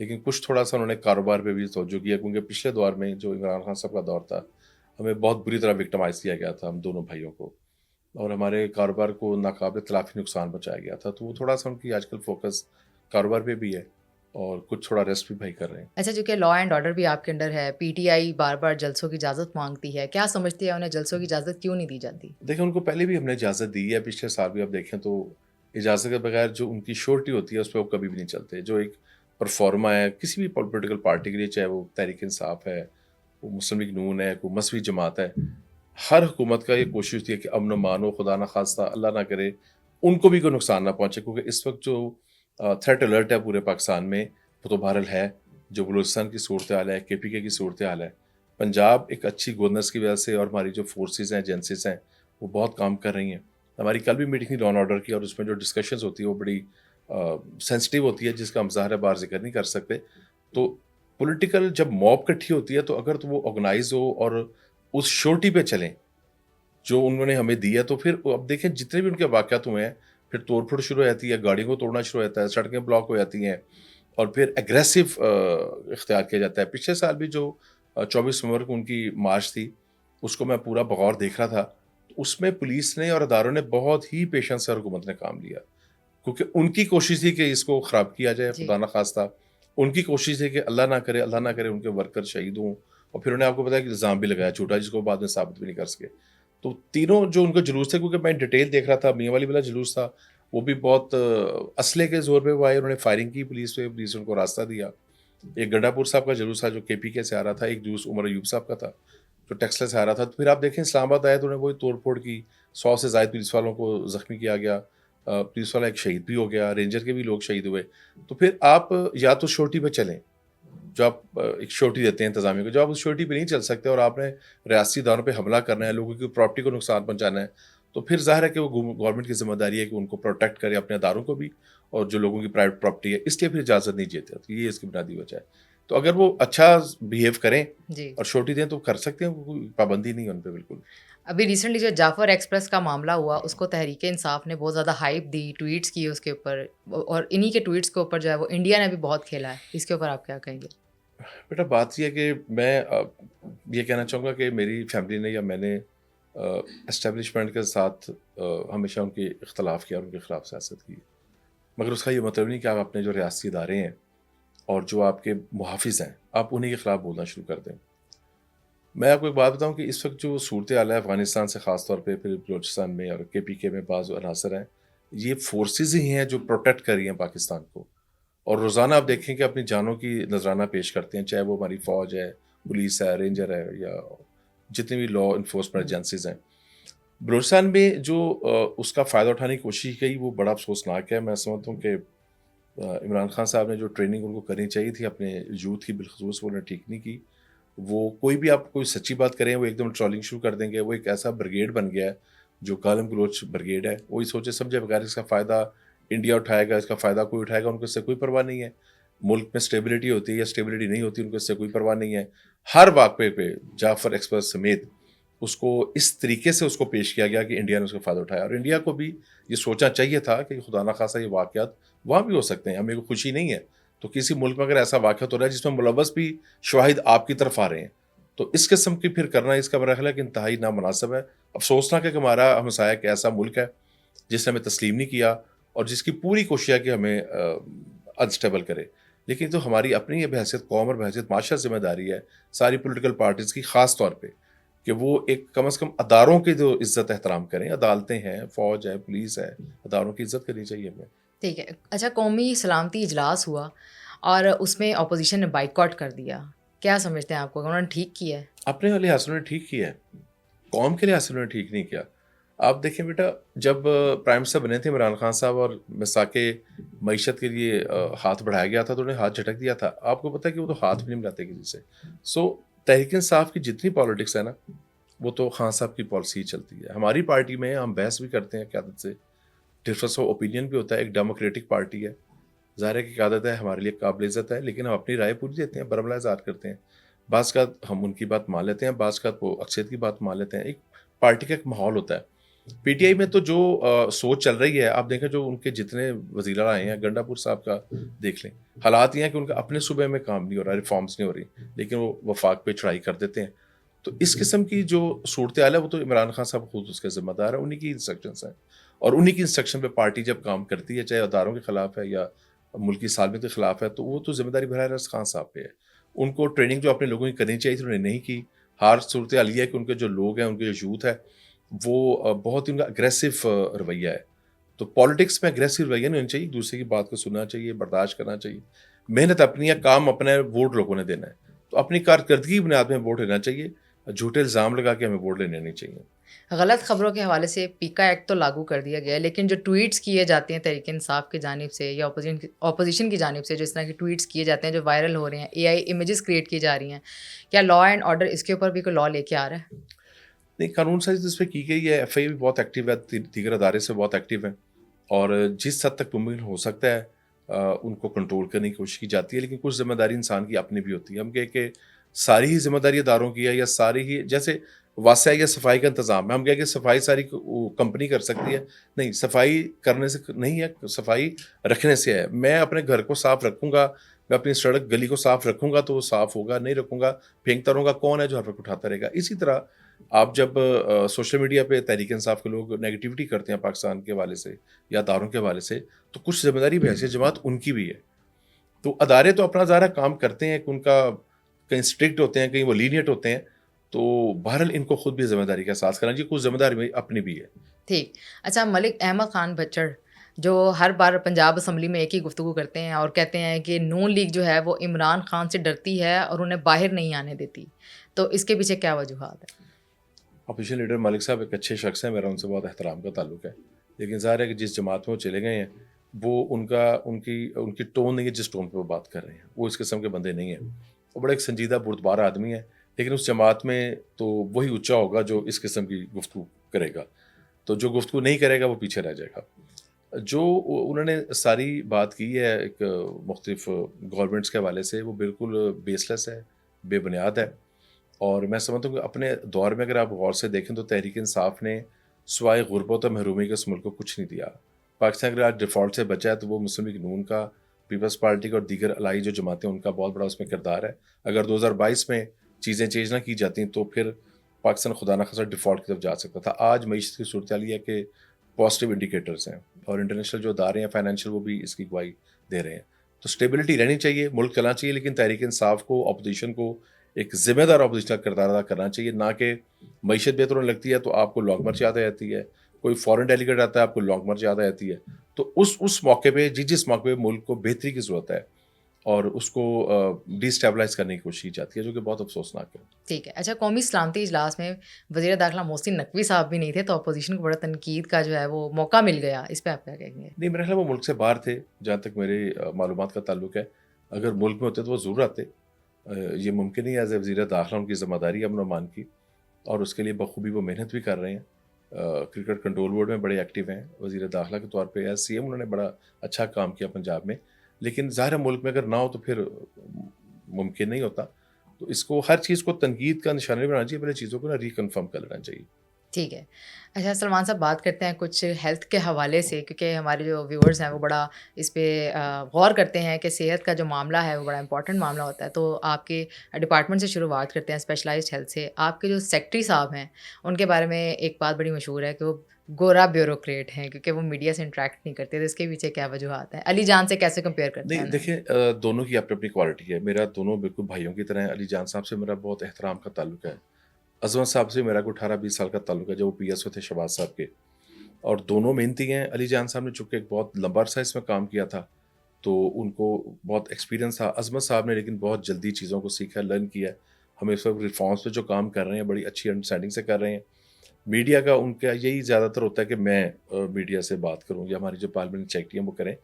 لیکن کچھ تھوڑا سا انہوں نے کاروبار پہ بھی توجہ کیا، کیونکہ پچھلے دور میں جو عمران خان صاحب کا دور تھا ہمیں بہت بری طرح وکٹمائز کیا گیا تھا ہم دونوں بھائیوں کو، اور ہمارے کاروبار کو ناقابل تلافی نقصان پہنچایا گیا تھا. تو وہ تھوڑا سا ان کی آج کل فوکس کاروبار پہ بھی ہے اور کچھ تھوڑا ریسٹ بھی بھائی کر رہے ہیں. اچھا، چونکہ لا اینڈ آرڈر بھی آپ کے انڈر ہے، پی ٹی آئی بار بار جلسوں کی اجازت مانگتی ہے، کیا سمجھتی ہے انہیں جلسوں کی اجازت کیوں نہیں دی جاتی؟ دیکھیں ان کو پہلے بھی ہم نے اجازت دی ہے، پچھلے سال بھی آپ دیکھیں تو اجازت کے بغیر جو ان کی شورٹی ہوتی ہے اس پہ وہ کبھی بھی نہیں چلتے. جو ایک پرفارما ہے کسی بھی پولیٹیکل پارٹی کے لیے، چاہے وہ تحریک انصاف ہے، وہ مسلم لیگ نون ہے، کوئی مذہبی جماعت ہے، ہر حکومت کا یہ کوشش ہوتی ہے کہ امن و مان ہو، خدا نہ خواستہ اللہ نہ کرے ان کو بھی کوئی نقصان نہ پہنچے. کیونکہ اس وقت جو تھریٹ الرٹ ہے پورے پاکستان میں وہ تو بہرحال ہے، جو بلوچستان کی صورتحال ہے، کے پی کے کی صورتحال ہے. پنجاب ایک اچھی گورننس کی وجہ سے اور ہماری جو فورسز ہیں، ایجنسیز ہیں، وہ بہت کام کر رہی ہیں. ہماری کل بھی میٹنگ تھی لا اینڈ آرڈر کی، اور اس میں جو ڈسکشنز ہوتی ہے وہ بڑی سینسٹیو ہوتی ہے، جس کا ہم ظاہر بار ذکر نہیں کر سکتے. تو پولیٹیکل جب موب کٹھی ہوتی ہے تو اگر تو وہ آرگنائز ہو اور اس شورٹی پہ چلیں جو انہوں نے ہمیں دی ہے، تو پھر اب دیکھیں جتنے بھی ان کے واقعات ہوئے ہیں، پھر توڑ پھوڑ شروع ہو جاتی ہے، گاڑیوں کو توڑنا شروع ہو جاتا ہے، سڑکیں بلاک ہو جاتی ہیں، اور پھر ایگریسو اختیار کیا جاتا ہے. پچھلے سال بھی جو 24 نومبر کو ان کی مارچ تھی، اس کو میں پورا بغور دیکھ رہا تھا. اس میں پولیس نے اور اداروں نے بہت ہی پیشنس سے حکومت نے کام لیا، کیونکہ ان کی کوشش تھی کہ اس کو خراب کیا جائے، جی خدا نہ خواستہ ان کی کوشش تھی کہ اللہ نہ کرے ان کے ورکر شہید ہوں. اور پھر انہوں نے آپ کو بتایا کہ الزام بھی لگایا جھوٹا، جس کو بعد میں ثابت بھی نہیں کر سکے. تو تینوں جو ان کا جلوس تھے، کیونکہ میں ڈیٹیل دیکھ رہا تھا، میاں والی والا جلوس تھا، وہ بھی بہت اسلحے کے زور پہ وہ آئے، انہوں نے فائرنگ کی پولیس پہ، پولیس نے ان کو راستہ دیا. ایک گڈا پور صاحب کا جلوس تھا جو کے پی کے سے آ رہا تھا، ایک جلوس عمر ایوب صاحب کا تھا جو ٹیکسلا سے آ رہا تھا. تو پھر آپ دیکھیں اسلام آباد آئے تو انہوں نے وہی توڑ پھوڑ کی، 100 سے زائد پولیس والوں کو زخمی کیا گیا، پولیس والا ایک شہید بھی ہو گیا، رینجر کے بھی لوگ شہید ہوئے. تو پھر آپ یا تو شورٹی پہ چلیں، جو آپ ایک شورٹی دیتے ہیں انتظامیہ کو، جو آپ اس شورٹی پہ نہیں چل سکتے اور آپ نے ریاستی اداروں پہ حملہ کرنا ہے، لوگوں کی پراپرٹی کو نقصان پہنچانا ہے، تو پھر ظاہر ہے کہ وہ گورنمنٹ کی ذمہ داری ہے کہ ان کو پروٹیکٹ کرے، اپنے اداروں کو بھی اور جو لوگوں کی پرائیویٹ پراپرٹی ہے، اس لیے پھر اجازت نہیں دیتے. تو یہ اس کی بنیادی وجہ ہے. تو اگر وہ اچھا بیہیو کریں جی. اور شورٹی دیں تو کر سکتے ہیں، کوئی پابندی نہیں ہے ان پہ بالکل. ابھی ریسنٹلی جو جعفر ایکسپریس کا معاملہ ہوا، اس کو تحریک انصاف نے بہت زیادہ ہائپ دی، ٹویٹس کیے اس کے اوپر، اور انہی کے ٹویٹس کے اوپر جو ہے وہ انڈیا نے بھی بہت کھیلا ہے. اس کے اوپر آپ کیا کہیں گے؟ بیٹا بات یہ ہے کہ میں یہ کہنا چاہوں گا کہ میری فیملی نے یا میں نے اسٹیبلشمنٹ کے ساتھ ہمیشہ ان کے اختلاف کیا اور ان کے خلاف سیاست کی، مگر اس کا یہ مطلب نہیں کہ آپ اپنے جو ریاستی ادارے ہیں اور جو آپ کے محافظ ہیں آپ انہیں کے خلاف بولنا شروع کر دیں. میں آپ کو ایک بات بتاؤں کہ اس وقت جو صورتحال ہے افغانستان سے خاص طور پہ، پھر بلوچستان میں اور کے پی کے میں بعض عناصر ہیں، یہ فورسز ہی ہیں جو پروٹیکٹ کر رہی ہیں پاکستان کو، اور روزانہ آپ دیکھیں کہ اپنی جانوں کی نذرانہ پیش کرتے ہیں، چاہے وہ ہماری فوج ہے، پولیس ہے، رینجر ہے، یا جتنی بھی لا انفورسمنٹ ایجنسیز ہیں. بلوچستان میں جو اس کا فائدہ اٹھانے کی کوشش کی وہ بڑا افسوسناک ہے. میں سمجھتا ہوں کہ عمران خان صاحب نے جو ٹریننگ ان کو کرنی چاہیے تھی اپنے یوتھ کی بالخصوص، وہ انہیں ٹھیک نہیں کی. وہ کوئی بھی آپ کوئی سچی بات کریں وہ ایک دم ٹرولنگ شروع کر دیں گے. وہ ایک ایسا بریگیڈ بن گیا ہے جو کالم گلوچ بریگیڈ ہے، وہی سوچے سمجھے بغیر اس کا فائدہ انڈیا اٹھائے گا، اس کا فائدہ کوئی اٹھائے گا، ان کو اس سے کوئی پرواہ نہیں ہے. ملک میں اسٹیبلٹی ہوتی ہے یا اسٹیبلٹی نہیں ہوتی، ان کو اس سے کوئی پرواہ نہیں ہے. ہر واقعے پہ جعفر ایکسپریس سمیت اس کو اس طریقے سے اس کو پیش کیا گیا کہ انڈیا نے اس کا فائدہ اٹھایا. اور انڈیا کو بھی یہ سوچنا چاہیے تھا کہ خدا نخواستہ یہ واقعات وہاں بھی ہو سکتے ہیں، ہمیں کوئی خوشی نہیں ہے. تو کسی ملک میں اگر ایسا واقعہ ہو رہا ہے جس میں ملوث بھی شواہد آپ کی طرف آ رہے ہیں، تو اس قسم کی پھر کرنا اس کا میرا خیال ہے کہ انتہائی نامناسب ہے. افسوسناک ہے کہ ہمارا ہمسایہ ایک ایسا ملک ہے جس نے ہمیں تسلیم نہیں کیا اور جس کی پوری کوشش ہے کہ ہمیں انسٹیبل کرے. لیکن تو ہماری اپنی یہ بحثیت قوم اور بحثیت معاشرہ ذمہ داری ہے ساری پولیٹیکل پارٹیز کی، خاص طور پہ کہ وہ ایک کم از کم اداروں کی جو عزت احترام کریں. عدالتیں ہیں، فوج ہے، پولیس ہے، اداروں کی عزت کرنی چاہیے ہمیں. ٹھیک ہے. اچھا، قومی سلامتی اجلاس ہوا اور اس میں اپوزیشن نے بائیکاٹ کر دیا، کیا سمجھتے ہیں آپ کو انہوں نے ٹھیک کیا ہے؟ اپنے لحاظ سے انہوں نے ٹھیک کیا ہے، قوم کے لحاظ سے انہوں نے ٹھیک نہیں کیا. آپ دیکھیں بیٹا، جب پرائم منسٹر بنے تھے عمران خان صاحب اور مساق معیشت کے لیے ہاتھ بڑھایا گیا تھا تو انہیں ہاتھ جھٹک دیا تھا. آپ کو پتہ ہے کہ وہ تو ہاتھ بھی نہیں ملاتے کسی سے. سو تحریک انصاف کی جتنی پالیٹکس ہے نا، وہ تو خان صاحب کی پالیسی ہی چلتی ہے. ہماری پارٹی میں ہم بحث بھی کرتے ہیں قیادت سے، ڈفرینس آف اوپینین بھی ہوتا ہے. ایک ڈیموکریٹک پارٹی ہے، ظاہر ہے کہ قیادت ہے ہمارے لیے قابل عزت ہے، لیکن ہم اپنی رائے پوری دیتے ہیں، برملا اظہار کرتے ہیں. بعض کا ہم ان کی بات مان لیتے ہیں، بعض کا وہ اکثریت کی بات مان لیتے ہیں. ایک پارٹی کا ایک ماحول ہوتا ہے. پی ٹی آئی میں تو جو سوچ چل رہی ہے، آپ دیکھیں جو ان کے جتنے وزیر اعلیٰ آئے ہیں، گنڈا پور صاحب کا دیکھ لیں، حالات یہ ہیں کہ ان کا اپنے صوبے میں کام نہیں ہو رہا، ریفارمس نہیں ہو رہی، لیکن وہ وفاق پہ چڑھائی کر دیتے ہیں. تو اس قسم کی جو صورتحال ہے وہ تو عمران خان صاحب خود اس کے ذمہ دار ہیں، انہی کی انسٹرکشنس ہیں، اور انہی کی انسٹرکشن پہ پارٹی جب کام کرتی ہے، چاہے اداروں کے خلاف ہے یا ملکی سالمیت کے خلاف ہے، تو وہ تو ذمہ داری براہ راست خان صاحب پہ ہے. ان کو ٹریننگ جو اپنے لوگوں کی کرنی چاہیے تھی انہوں نے نہیں کی. ہار صورتحال یہ ہے کہ ان کے جو لوگ ہیں، ان کے جو یوتھ ہے، وہ بہت ہی ان کا اگریسو رویہ ہے. تو پالیٹکس میں اگریسو رویہ نہیں ہونا چاہیے، ایک دوسرے کی بات کو سننا چاہیے، برداشت کرنا چاہیے. محنت اپنی ہے، کام اپنا ہے، ووٹ لوگوں نے دینا ہے. تو اپنی کارکردگی کی بنیاد میں ووٹ لینا چاہیے، جھوٹے الزام لگا کے ہمیں ووٹ لینے نہیں چاہیے. غلط خبروں کے حوالے سے پیکا ایکٹ تو لاگو کر دیا گیا ہے، لیکن جو ٹویٹس کیے جاتے ہیں تحریک انصاف کی جانب سے یا اپوزیشن کی جانب سے، جو اس طرح کے ٹویٹس کیے جاتے ہیں جو وائرل ہو رہے ہیں، اے آئی امیجز کریٹ کی جا رہی ہیں، کیا لا اینڈ آرڈر اس کے اوپر بھی کوئی لا لے کے آ رہا ہے؟ نہیں، قانون سازی اس پہ کی گئی ہے، ایف آئی بھی بہت ایکٹیو ہے، دیگر ادارے سے بہت ایکٹیو ہیں، اور جس حد تک ممکن ہو سکتا ہے ان کو کنٹرول کرنے کی کوشش کی جاتی ہے. لیکن کچھ ذمہ داری انسان کی اپنی بھی ہوتی ہے. ہم کہیں کہ ساری ہی ذمہ داری اداروں کی ہے، یا ساری ہی جیسے واسطہ یا صفائی کا انتظام ہے، ہم کہیں کہ صفائی ساری کمپنی کر سکتی ہے. نہیں، صفائی کرنے سے نہیں ہے، صفائی رکھنے سے ہے. میں اپنے گھر کو صاف رکھوں گا، میں اپنی سڑک گلی کو صاف رکھوں گا تو وہ صاف ہوگا، نہیں رکھوں گا پھینکتا رہوں گا، کون ہے جو ہر وقت اٹھاتا رہے گا. اسی طرح آپ جب سوشل میڈیا پہ تحریک انصاف کے لوگ نیگیٹیوٹی کرتے ہیں پاکستان کے حوالے سے یا اداروں کے حوالے سے، تو کچھ ذمہ داری بحیثیت جماعت ان کی بھی ہے. تو ادارے تو اپنا ظاہر کام کرتے ہیں کہ ان کا کہیں اسٹرکٹ ہوتے ہیں، کہیں وہ لینیٹ ہوتے ہیں. تو بہرحال ان کو خود بھی ذمہ داری کا احساس کرنا چاہیے، کچھ ذمہ داری اپنی بھی ہے. ٹھیک. اچھا، ملک احمد خان بچڑ جو ہر بار پنجاب اسمبلی میں ایک ہی گفتگو کرتے ہیں اور کہتے ہیں کہ نون لیگ جو ہے وہ عمران خان سے ڈرتی ہے اور انہیں باہر نہیں آنے دیتی، تو اس کے پیچھے کیا وجوہات ہے؟ اپوزیشن لیڈر مالک صاحب ایک اچھے شخص ہیں، میرا ان سے بہت احترام کا تعلق ہے. لیکن ظاہر ہے کہ جس جماعت میں وہ چلے گئے ہیں، وہ ان کی ٹون نہیں ہے جس ٹون پہ وہ بات کر رہے ہیں. وہ اس قسم کے بندے نہیں ہیں. وہ بڑا ایک سنجیدہ بردبار آدمی ہے، لیکن اس جماعت میں تو وہی اونچا ہوگا جو اس قسم کی گفتگو کرے گا. تو جو گفتگو نہیں کرے گا وہ پیچھے رہ جائے گا. جو انہوں نے ساری بات کی ہے ایک مختلف گورنمنٹس کے حوالے سے، وہ بالکل بیس لیس ہے، بے بنیاد ہے. اور میں سمجھتا ہوں کہ اپنے دور میں اگر آپ غور سے دیکھیں تو تحریک انصاف نے سوائے غربت اور محرومی کے اس ملک کو کچھ نہیں دیا. پاکستان اگر آج ڈیفالٹ سے بچا ہے تو وہ مسلم لیگ نون کا، پیپلز پارٹی کا اور دیگر الائی جو جماعتیں ان کا بہت بڑا اس میں کردار ہے. اگر 2022 میں چیزیں چینج نہ کی جاتی تو پھر پاکستان خدا نخواستہ ڈیفالٹ کی طرف جا سکتا تھا. آج معیشت کی صورتحال یہ ہے کہ پازیٹیو انڈیکیٹرز ہیں، اور انٹرنیشنل جو ادارے ہیں فائنینشیل وہ بھی اس کی گواہی دے رہے ہیں. تو اسٹیبلٹی رہنی چاہیے، ملک چلنا چاہیے، لیکن تحریک انصاف کو، اپوزیشن کو ایک ذمہ دار اپوزیشن کا کردار ادا کرنا چاہیے. نہ کہ معیشت بہتر ہونے لگتی ہے تو آپ کو لانگ مارچ یاد آ جاتی ہے، کوئی فورن ڈیلیگیٹ آتا ہے آپ کو لانگ مارچ یاد آ جاتی ہے. تو اس موقع پہ جس موقع پہ ملک کو بہتری کی ضرورت ہے اور اس کو ڈی اسٹیبلائز کرنے کی کوشش کی جاتی ہے، جو کہ بہت افسوسناک ہے. ٹھیک ہے. اچھا، قومی سلامتی اجلاس میں وزیر داخلہ محسن نقوی صاحب بھی نہیں تھے، تو اپوزیشن کو بڑا تنقید کا جو ہے وہ موقع مل گیا، اس پہ آپ کیا کہیں گے؟ نہیں، میرا خیال وہ ملک سے باہر تھے جہاں تک میری معلومات کا تعلق ہے. اگر ملک میں ہوتے تو وہ ضرور آتے. یہ ممکن نہیں ہے، ایز اے وزیر داخلہ ان کی ذمہ داری ہے امن و امان کی، اور اس کے لیے بخوبی وہ محنت بھی کر رہے ہیں. کرکٹ کنٹرول بورڈ میں بڑے ایکٹیو ہیں وزیر داخلہ کے طور پہ. ایز سی ایم انہوں نے بڑا اچھا کام کیا پنجاب میں. لیکن ظاہر ملک میں اگر نہ ہو تو پھر ممکن نہیں ہوتا. تو اس کو ہر چیز کو تنقید کا نشانہ نہیں بنانا چاہیے، پہلے چیزوں کو نا ریکنفرم کر لینا چاہیے. ٹھیک ہے. اچھا سلمان صاحب، بات کرتے ہیں کچھ ہیلتھ کے حوالے سے، کیونکہ ہمارے جو ویورز ہیں وہ بڑا اس پہ غور کرتے ہیں کہ صحت کا جو معاملہ ہے وہ بڑا امپورٹنٹ معاملہ ہوتا ہے. تو آپ کے ڈپارٹمنٹ سے شروعات کرتے ہیں، اسپیشلائزڈ ہیلتھ سے. آپ کے جو سیکٹری صاحب ہیں ان کے بارے میں ایک بات بڑی مشہور ہے کہ وہ گورا بیوروکریٹ ہیں، کیونکہ وہ میڈیا سے انٹریکٹ نہیں کرتے. تو اس کے پیچھے کیا وجوہات ہیں؟ علی جان سے کیسے کمپیئر کرتے ہیں نہیں، انہیں؟ دیکھیں دونوں کی اپنی اپنی کوالٹی ہے. میرا دونوں بالکل بھائیوں کی طرح ہیں. علی جان صاحب سے میرا بہت احترام کا تعلق ہے. عظمت صاحب سے میرا کوئی 18-20 سال کا تعلق ہے، جب وہ پی ایس او تھے شہباز صاحب کے، اور دونوں محنتی ہیں. علی جان صاحب نے چونکہ ایک بہت لمبا عرصہ اس میں کام کیا تھا تو ان کو بہت ایکسپیرینس تھا. عظمت صاحب نے لیکن بہت جلدی چیزوں کو سیکھا، لرن کیا. ہم اس وقت ریفارمس پہ جو کام کر رہے ہیں بڑی اچھی انڈرسٹینڈنگ سے کر رہے ہیں. میڈیا کا ان کا یہی زیادہ تر ہوتا ہے کہ میں میڈیا سے بات کروں یا ہماری جو پارلیمنٹ سیکرٹری ہیں وہ کریں،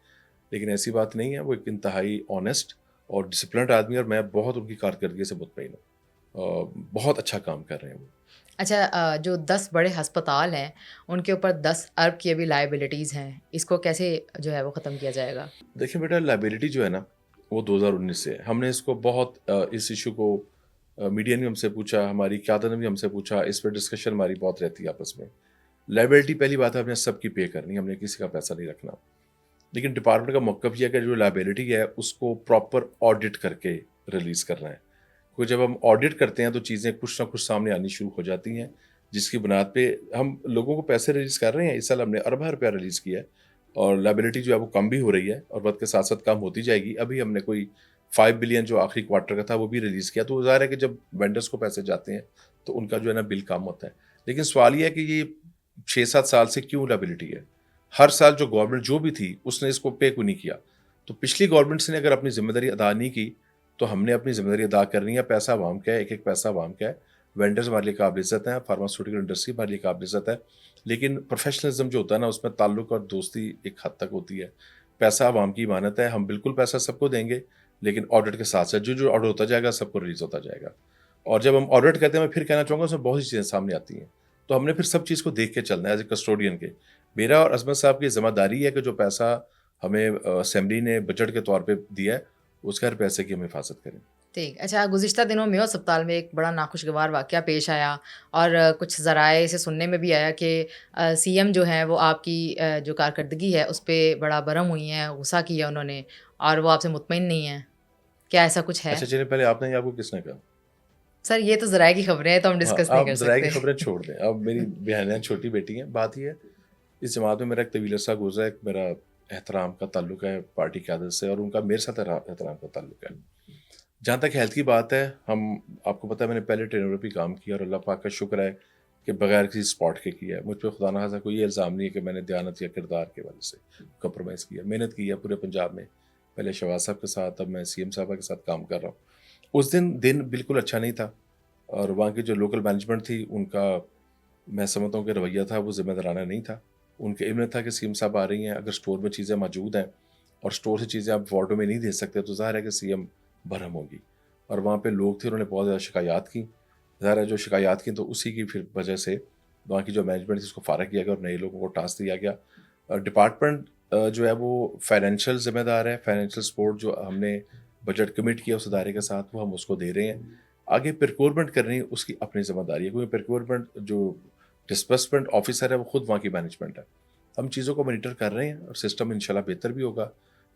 لیکن ایسی بات نہیں ہے. وہ ایک انتہائی آنیسٹ اور ڈسپلنڈ آدمی ہے، اور میں بہت ان کی کارکردگی سے مطمئن ہوں. بہت اچھا کام کر رہے ہیں وہ. اچھا، جو 10 بڑے ہسپتال ہیں ان کے اوپر 10 ارب کی ابھی لائبلٹیز ہیں، اس کو کیسے جو ہے وہ ختم کیا جائے گا؟ دیکھیں بیٹا، لائبلٹی جو ہے نا وہ 2019 سے ہے. ہم نے اس کو بہت اس ایشو کو میڈیا نے ہم سے پوچھا، ہماری قیادت نے بھی ہم سے پوچھا، اس پہ ڈسکشن ہماری بہت رہتی ہے آپس میں. لائبلٹی پہلی بات ہے ہم نے سب کی پے کرنی ہے, ہم نے کسی کا پیسہ نہیں رکھنا. لیکن ڈپارٹمنٹ کا موقف یہ ہے کہ جو لائبلٹی ہے اس کو پراپر آڈٹ کر کے ریلیز کرنا ہے. کیونکہ جب ہم آڈٹ کرتے ہیں تو چیزیں کچھ نہ کچھ سامنے آنی شروع ہو جاتی ہیں, جس کی بنیاد پہ ہم لوگوں کو پیسے ریلیز کر رہے ہیں. اس سال ہم نے اربہ روپیہ ریلیز کیا ہے, اور لائبلٹی جو ہے وہ کم بھی ہو رہی ہے, اور وقت کے ساتھ ساتھ کم ہوتی جائے گی. ابھی ہم نے کوئی 5 بلین جو آخری کوارٹر کا تھا وہ بھی ریلیز کیا. تو ظاہر ہے کہ جب وینڈرس کو پیسے جاتے ہیں تو ان کا جو ہے نا بل کم ہوتا ہے. لیکن سوال یہ ہے کہ یہ 6-7 سال سے کیوں لائبلٹی ہے؟ ہر سال جو گورنمنٹ جو بھی تھی اس نے اس کو پے کو نہیں کیا. تو پچھلی گورنمنٹس نے اگر اپنی ذمہ داری ادا نہیں کی تو ہم نے اپنی ذمہ داری ادا کرنی ہے. پیسہ عوام کا ہے, ایک ایک پیسہ عوام کا ہے. وینڈرز ہمارے لیے قابل عزت ہیں, فارماسیوٹیکل انڈسٹری ہمارے لیے قابل عزت ہے, لیکن پروفیشنلزم جو ہوتا ہے نا اس میں تعلق اور دوستی ایک حد تک ہوتی ہے. پیسہ عوام کی امانت ہے, ہم بالکل پیسہ سب کو دیں گے, لیکن آڈٹ کے ساتھ ساتھ جو آڈر ہوتا جائے گا سب کو ریلیز ہوتا جائے گا. اور جب ہم آڈٹ کرتے ہیں, میں پھر کہنا چاہوں گا اس میں بہت سی چیزیں سامنے آتی ہیں, تو ہم نے پھر سب چیز کو دیکھ کے چلنا ہے ایز اے کسٹوڈین کے. میرا اور عظمت صاحب کی ذمہ داری ہے کہ جو پیسہ ہمیں اسمبلی نے بجٹ کے طور پہ دیا ہے اس کا ہر پیسے کی ہم حفاظت کریں. ٹھیک. اچھا, گزشتہ دنوں میں اسپتال میں ایک بڑا ناخوشگوار واقعہ پیش آیا, اور کچھ ذرائع سے سننے میں بھی آیا کہ سی ایم جو ہیں وہ آپ کی جو کارکردگی ہے اس پہ بڑا برہم ہوئی ہیں, غصہ کیا انہوں نے, اور وہ آپ سے مطمئن نہیں ہیں. کیا ایسا کچھ ہے؟ اچھا چلیے, پہلے آپ نے آپ کو کس نے کہا؟ سر یہ تو ذرائع کی خبریں ہیں تو ہم ہاں, ڈسکس نہیں آپ کر ذرائع کی سکتے. خبریں چھوڑ دیں. اب میری بہنیں چھوٹی بیٹی ہیں. بات یہ ہے اس جماعت میں میرا ایک طویل عرصہ گزرا ہے, میرا احترام کا تعلق ہے پارٹی قیادت سے, اور ان کا میرے ساتھ احترام کا تعلق ہے. جہاں تک ہیلتھ کی بات ہے, ہم آپ کو پتہ ہے میں نے پہلے ٹرینر پہ کام کیا, اور اللہ پاک کا شکر ہے کہ بغیر کسی اسپاٹ کے کیا ہے. مجھ پہ خدا نخواستہ کوئی الزام نہیں ہے کہ میں نے دیانت یا کردار کے وجہ سے کمپرومائز کیا. محنت کی ہے پورے پنجاب میں, پہلے شہباز صاحب کے ساتھ, اب میں سی ایم صاحبہ کے ساتھ کام کر رہا ہوں. اس دن بالکل اچھا نہیں تھا, اور وہاں کی جو لوکل مینجمنٹ تھی ان کا میں سمجھتا ہوں کہ رویہ تھا وہ ذمہ دارانہ نہیں تھا. ان کے علم میں تھا کہ سی ایم صاحب آ رہی ہیں, اگر اسٹور میں چیزیں موجود ہیں اور اسٹور سے چیزیں آپ وارڈوں میں نہیں دے سکتے تو ظاہر ہے کہ سی ایم برہم ہوگی. اور وہاں پہ لوگ تھے, انہوں نے بہت زیادہ شکایات کی. ظاہر ہے جو شکایات کی تو اسی کی پھر وجہ سے وہاں کی جو مینجمنٹ تھی اس کو فارغ کیا گیا اور نئے لوگوں کو ٹاسک دیا گیا. ڈپارٹمنٹ جو ہے وہ فائنینشیل ذمہ دار ہے, فائنینشیل سپورٹ جو ہم نے بجٹ کمٹ کیا اس ادارے کے ساتھ وہ ہم اس کو دے رہے ہیں. آگے پرکورمنٹ کرنی اس کی اپنی ذمہ داری ہے, کیونکہ پرکورمنٹ جو ڈسبرسمنٹ آفیسر ہے وہ خود وہاں کی مینجمنٹ ہے. ہم چیزوں کو مانیٹر کر رہے ہیں اور سسٹم انشاءاللہ بہتر بھی ہوگا.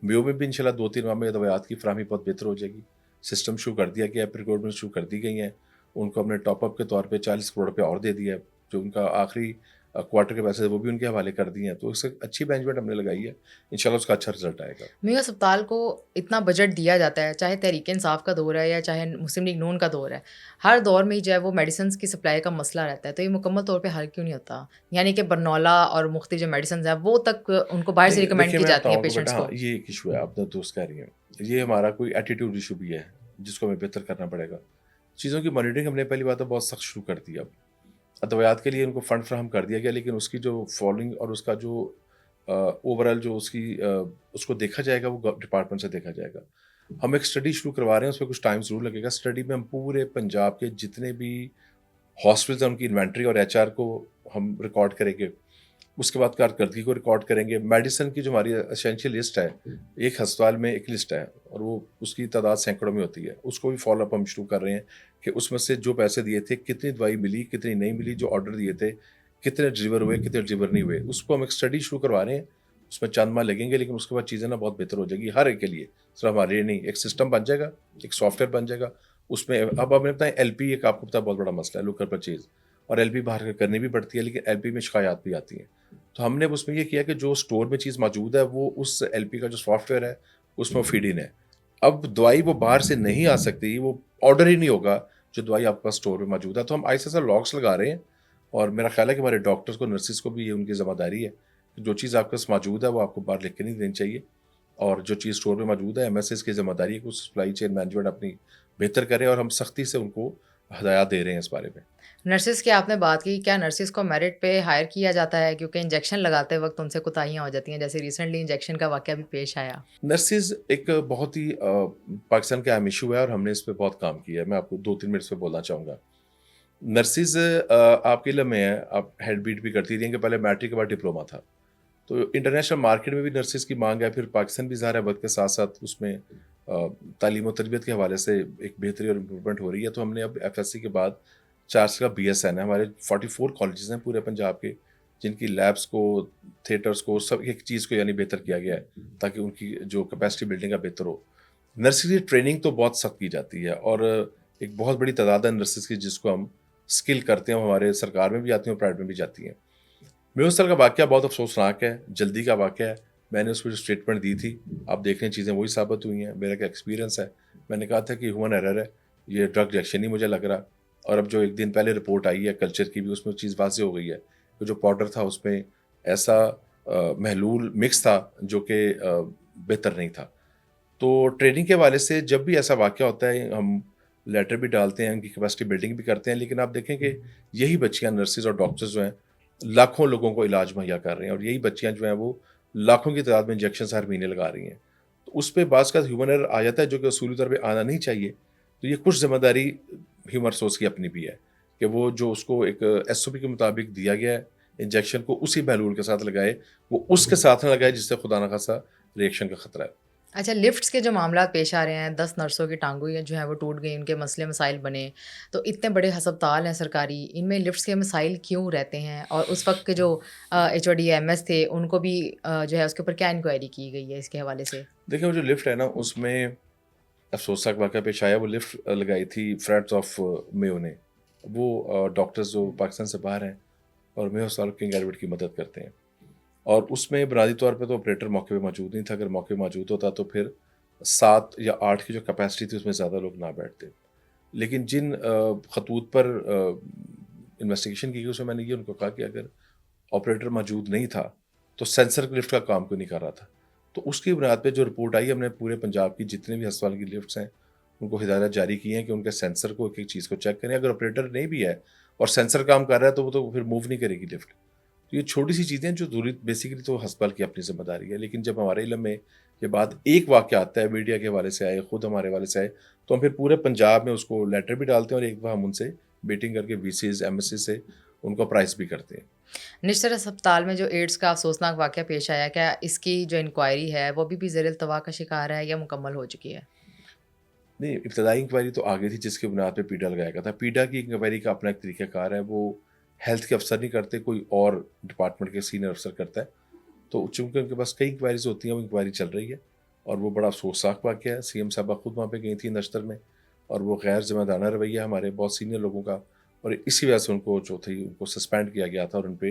میو میں بھی انشاءاللہ 2-3 ماہ میں ادویات کی فراہمی بہت بہتر ہو جائے گی. سسٹم شروع کر دیا گیا ہے, پرکورمنٹ شروع کر دی گئی ہیں. ان کو ہم نے ٹاپ اپ کے طور پہ 40 کروڑ روپے اور دے دیا ہے, جو ان کا آخری کوارٹر کے پیسے وہ بھی ان کے حوالے کر دیے ہیں. تو اس سے اچھی مینجمنٹ ہم نے لگائی ہے, انشاءاللہ اس کا اچھا رزلٹ آئے گا. میو اسپتال کو اتنا بجٹ دیا جاتا ہے, چاہے تحریک انصاف کا دور ہے یا چاہے مسلم لیگ نون کا دور ہے, ہر دور میں ہی جو ہے وہ میڈیسنس کی سپلائی کا مسئلہ رہتا ہے, تو یہ مکمل طور پہ حل کیوں نہیں ہوتا؟ یعنی کہ برنولا اور مختلف جو میڈیسنز ہیں وہ تک ان کو باہر سے ریکمینڈ دیکھیے کی میں جاتی ہیں بتاؤں کہ پیشنٹس بیٹا, کو. ہاں یہ ایک ایشو ہے, آپ نے دوست کہہ رہی ہیں, یہ ہمارا کوئی ایٹیٹیوڈ ایشو بھی ہے جس کو ہمیں بہتر کرنا پڑے گا. چیزوں کی مانیٹرنگ ہم نے پہلی بات ہے بہت سخت شروع کر دی. اب ادویات کے لیے ان کو فنڈ فراہم کر دیا گیا, لیکن اس کی جو فالوئنگ اور اس کا جو اوور آل جو اس کو دیکھا جائے گا وہ ڈپارٹمنٹ سے دیکھا جائے گا. ہم ایک اسٹڈی شروع کروا رہے ہیں, اس پہ کچھ ٹائم ضرور لگے گا. اسٹڈی میں ہم پورے پنجاب کے جتنے بھی ہاسپٹلز ہیں ان کی انوینٹری اور ایچ آر کو ہم ریکارڈ کریں گے. اس کے بعد کارکردگی کو ریکارڈ کریں گے. میڈیسن کی جو ہماری اسینشیل لسٹ ہے, ایک ہسپتال میں ایک لسٹ ہے اور وہ اس کی تعداد سینکڑوں میں ہوتی ہے, اس کو بھی فالو اپ ہم شروع کر رہے ہیں کہ اس میں سے جو پیسے دیے تھے کتنی دوائی ملی کتنی نہیں ملی, جو آرڈر دیے تھے کتنے ڈلیور ہوئے کتنے ڈلیور نہیں ہوئے. اس کو ہم ایک اسٹڈی شروع کروا رہے ہیں, اس میں چند ماہ لگیں گے, لیکن اس کے بعد چیزیں نا بہت بہتر ہو جائے گی ہر ایک کے لیے, صرف ہمارے لیے نہیں. ایک سسٹم بن جائے گا, ایک سافٹ ویئر بن جائے گا. اس میں اب ہمیں بتائیں ایل پی ایک آپ کو پتا بہت بڑا مسئلہ ہے, لوکل پرچیز, اور ایل پی باہر کرنی بھی پڑتی ہے, لیکن ایل پی میں شکایات بھی آتی ہیں. تو ہم نے اس میں یہ کیا کہ جو اسٹور میں چیز موجود ہے وہ اس ایل پی کا جو سافٹ ویئر ہے اس میں فیڈ ان ہے. اب دوائی وہ باہر سے نہیں آ سکتی, وہ آرڈر ہی نہیں ہوگا جو دوائی آپ کے پاس اسٹور میں موجود ہے. تو ہم ایسے ایسا لاکس لگا رہے ہیں, اور میرا خیال ہے کہ ہمارے ڈاکٹرس کو نرسز کو بھی یہ ان کی ذمہ داری ہے کہ جو چیز آپ کے پاس موجود ہے وہ آپ کو باہر لکھ کے نہیں دینی چاہیے, اور جو چیز اسٹور میں موجود ہے ایم ایس ایس کی ذمہ داری ہے کہ اس سپلائی چین مینجمنٹ اپنی بہتر کرے, اور ہم سختی سے ان کو ہدایات دے رہے ہیں اس بارے میں. نرسز کی آپ نے بات کی, کیا نرسز کو میرٹ پہ ہائر کیا جاتا ہے؟ کیونکہ انجیکشن لگاتے وقت ان سے کوتاہیاں ہو جاتی ہیں, جیسے ریسنٹلی انجیکشن کا واقعہ بھی پیش آیا. نرسز ایک بہت ہی پاکستان کا اہم ایشو ہے, اور ہم نے اس پہ بہت کام کیا ہے. میں آپ کو 2-3 منٹ پہ بولنا چاہوں گا. نرسز آپ کے علم میں ہے, آپ ہیڈ بیٹ بھی کرتی رہی ہیں کہ پہلے میٹرک کے بعد ڈپلوما تھا, تو انٹرنیشنل مارکیٹ میں بھی نرسز کی مانگ ہے. پھر پاکستان بھی ظاہر ہے وقت کے ساتھ ساتھ اس میں تعلیم و تربیت کے حوالے سے ایک بہتری اور امپرومنٹ ہو رہی ہے. تو ہم نے اب ایف ایس سی کے بعد 4 کا BSN ہے, ہمارے 44 کالجز ہیں پورے پنجاب کے, جن کی لیبس کو، تھیٹرز کو، سب ایک چیز کو یعنی بہتر کیا گیا ہے تاکہ ان کی جو کیپیسٹی بلڈنگ کا بہتر ہو. نرسری ٹریننگ تو بہت سخت کی جاتی ہے اور ایک بہت بڑی تعداد ہے نرسز کی جس کو ہم اسکل کرتے ہیں. ہمارے سرکار میں بھی جاتی ہیں اور پرائیویٹ میں بھی جاتی ہیں. میرے اس کا واقعہ بہت افسوسناک ہے، جلدی کا واقعہ ہے. میں نے اس میں جو اسٹیٹمنٹ دی تھی، آپ دیکھ رہے ہیں چیزیں وہی ثابت ہوئی ہیں. میرا کیا ایکسپیرینس ہے، میں نے کہا تھا کہ ہیومن ایرر ہے، یہ ڈرگ ریئیکشن ہی مجھے لگ رہا. اور اب جو ایک دن پہلے رپورٹ آئی ہے کلچر کی بھی، اس میں چیز واضح ہو گئی ہے کہ جو پاؤڈر تھا اس میں ایسا محلول مکس تھا جو کہ بہتر نہیں تھا. تو ٹریننگ کے حوالے سے جب بھی ایسا واقعہ ہوتا ہے ہم لیٹر بھی ڈالتے ہیں، ان کی کیپیسٹی بلڈنگ بھی کرتے ہیں، لیکن آپ دیکھیں کہ یہی بچیاں نرسز اور ڈاکٹرز جو ہیں لاکھوں لوگوں کو علاج مہیا کر رہے ہیں، اور یہی بچیاں جو ہیں وہ لاکھوں کی تعداد میں انجیکشن ہر مہینے لگا رہی ہیں. تو اس پہ بعض کا ہیومن ایرر آ جاتا ہے جو کہ اصولی طور پہ آنا نہیں چاہیے. تو یہ کچھ ذمہ داری ہیومن سورس کی اپنی بھی ہے کہ وہ جو اس کو ایک ایس او پی کے مطابق دیا گیا ہے انجیکشن کو اسی محلول کے ساتھ لگائے، وہ اس کے ساتھ نہ لگائے جس سے خدا نخواستہ ریئیکشن کا خطرہ ہے. اچھا، لفٹس کے جو معاملات پیش آ رہے ہیں، 10 نرسوں کی ٹانگیں جو ہیں وہ ٹوٹ گئیں، ان کے مسئلے مسائل بنے، تو اتنے بڑے ہسپتال ہیں سرکاری، ان میں لفٹس کے مسائل کیوں رہتے ہیں؟ اور اس وقت کے جو H O D M S تھے ان کو بھی جو ہے اس کے اوپر کیا انکوائری کی گئی ہے اس کے حوالے سے؟ دیکھیں وہ جو لفٹ ہے نا، اس میں افسوسناک واقعہ پیش آیا. وہ لفٹ لگائی تھی فرینڈز آف میو نے. وہ ڈاکٹرز جو پاکستان سے باہر ہیں اور میو ہاسپٹال کنگ ایڈورڈ کی مدد کرتے ہیں، اور اس میں بنیادی طور پہ تو آپریٹر موقع پہ موجود نہیں تھا. اگر موقع پہ موجود ہوتا تو پھر 7 یا 8 کی جو کیپیسٹی تھی اس میں زیادہ لوگ نہ بیٹھتے. لیکن جن خطوط پر انویسٹیگیشن کی گئی اس میں نے یہ ان کو کہا کہ اگر آپریٹر موجود نہیں تھا تو سینسر لفٹ کا کام کیوں نہیں کر رہا تھا. تو اس کی بنیاد پہ جو رپورٹ آئی، ہم نے پورے پنجاب کی جتنے بھی ہسپتال کی لفٹس ہیں ان کو ہدایات جاری کی ہیں کہ ان کے سینسر کو ایک ایک چیز کو چیک کریں. اگر آپریٹر نہیں بھی ہے اور سینسر کام کر رہا ہے تو وہ تو پھر موو نہیں کرے گی لفٹ. تو یہ چھوٹی سی چیزیں جو ضروری بیسیکلی تو ہسپتال کی اپنی ذمہ داری ہے. لیکن جب ہمارے علم میں یہ بات ایک واقعہ آتا ہے، میڈیا کے حوالے سے آئے، خود ہمارے حوالے سے آئے، تو ہم پھر پورے پنجاب میں اس کو لیٹر بھی ڈالتے ہیں اور ایک بار ہم ان سے میٹنگ کر کے وی سیز ایم ایس سی سے ان کو پرائز بھی کرتے ہیں. نشتر ہسپتال میں جو ایڈز کا افسوسناک واقعہ پیش آیا، کیا اس کی جو انکوائری ہے وہ بھی زیر التوا کا شکار ہے یا مکمل ہو چکی ہے؟ نہیں، ابتدائی انکوائری تو آگے تھی جس کے بنیاد پہ پیڈا لگایا گیا تھا. پیڈا کی انکوائری کا اپنا ایک طریقہ کار ہے، وہ ہیلتھ کے افسر نہیں کرتے، کوئی اور ڈپارٹمنٹ کے سینئر افسر کرتا ہے. تو چونکہ ان کے پاس کئی انکوائریز ہوتی ہیں، وہ انکوائری چل رہی ہے اور وہ بڑا افسوسناک واقعہ ہے. سی ایم صاحبہ خود وہاں پہ گئی تھیں نشتر میں، اور وہ غیر ذمہ دارانہ رویہ ہمارے بہت سینئر لوگوں کا، اور اسی وجہ سے ان کو جو تھی ان کو سسپینڈ کیا گیا تھا اور ان پہ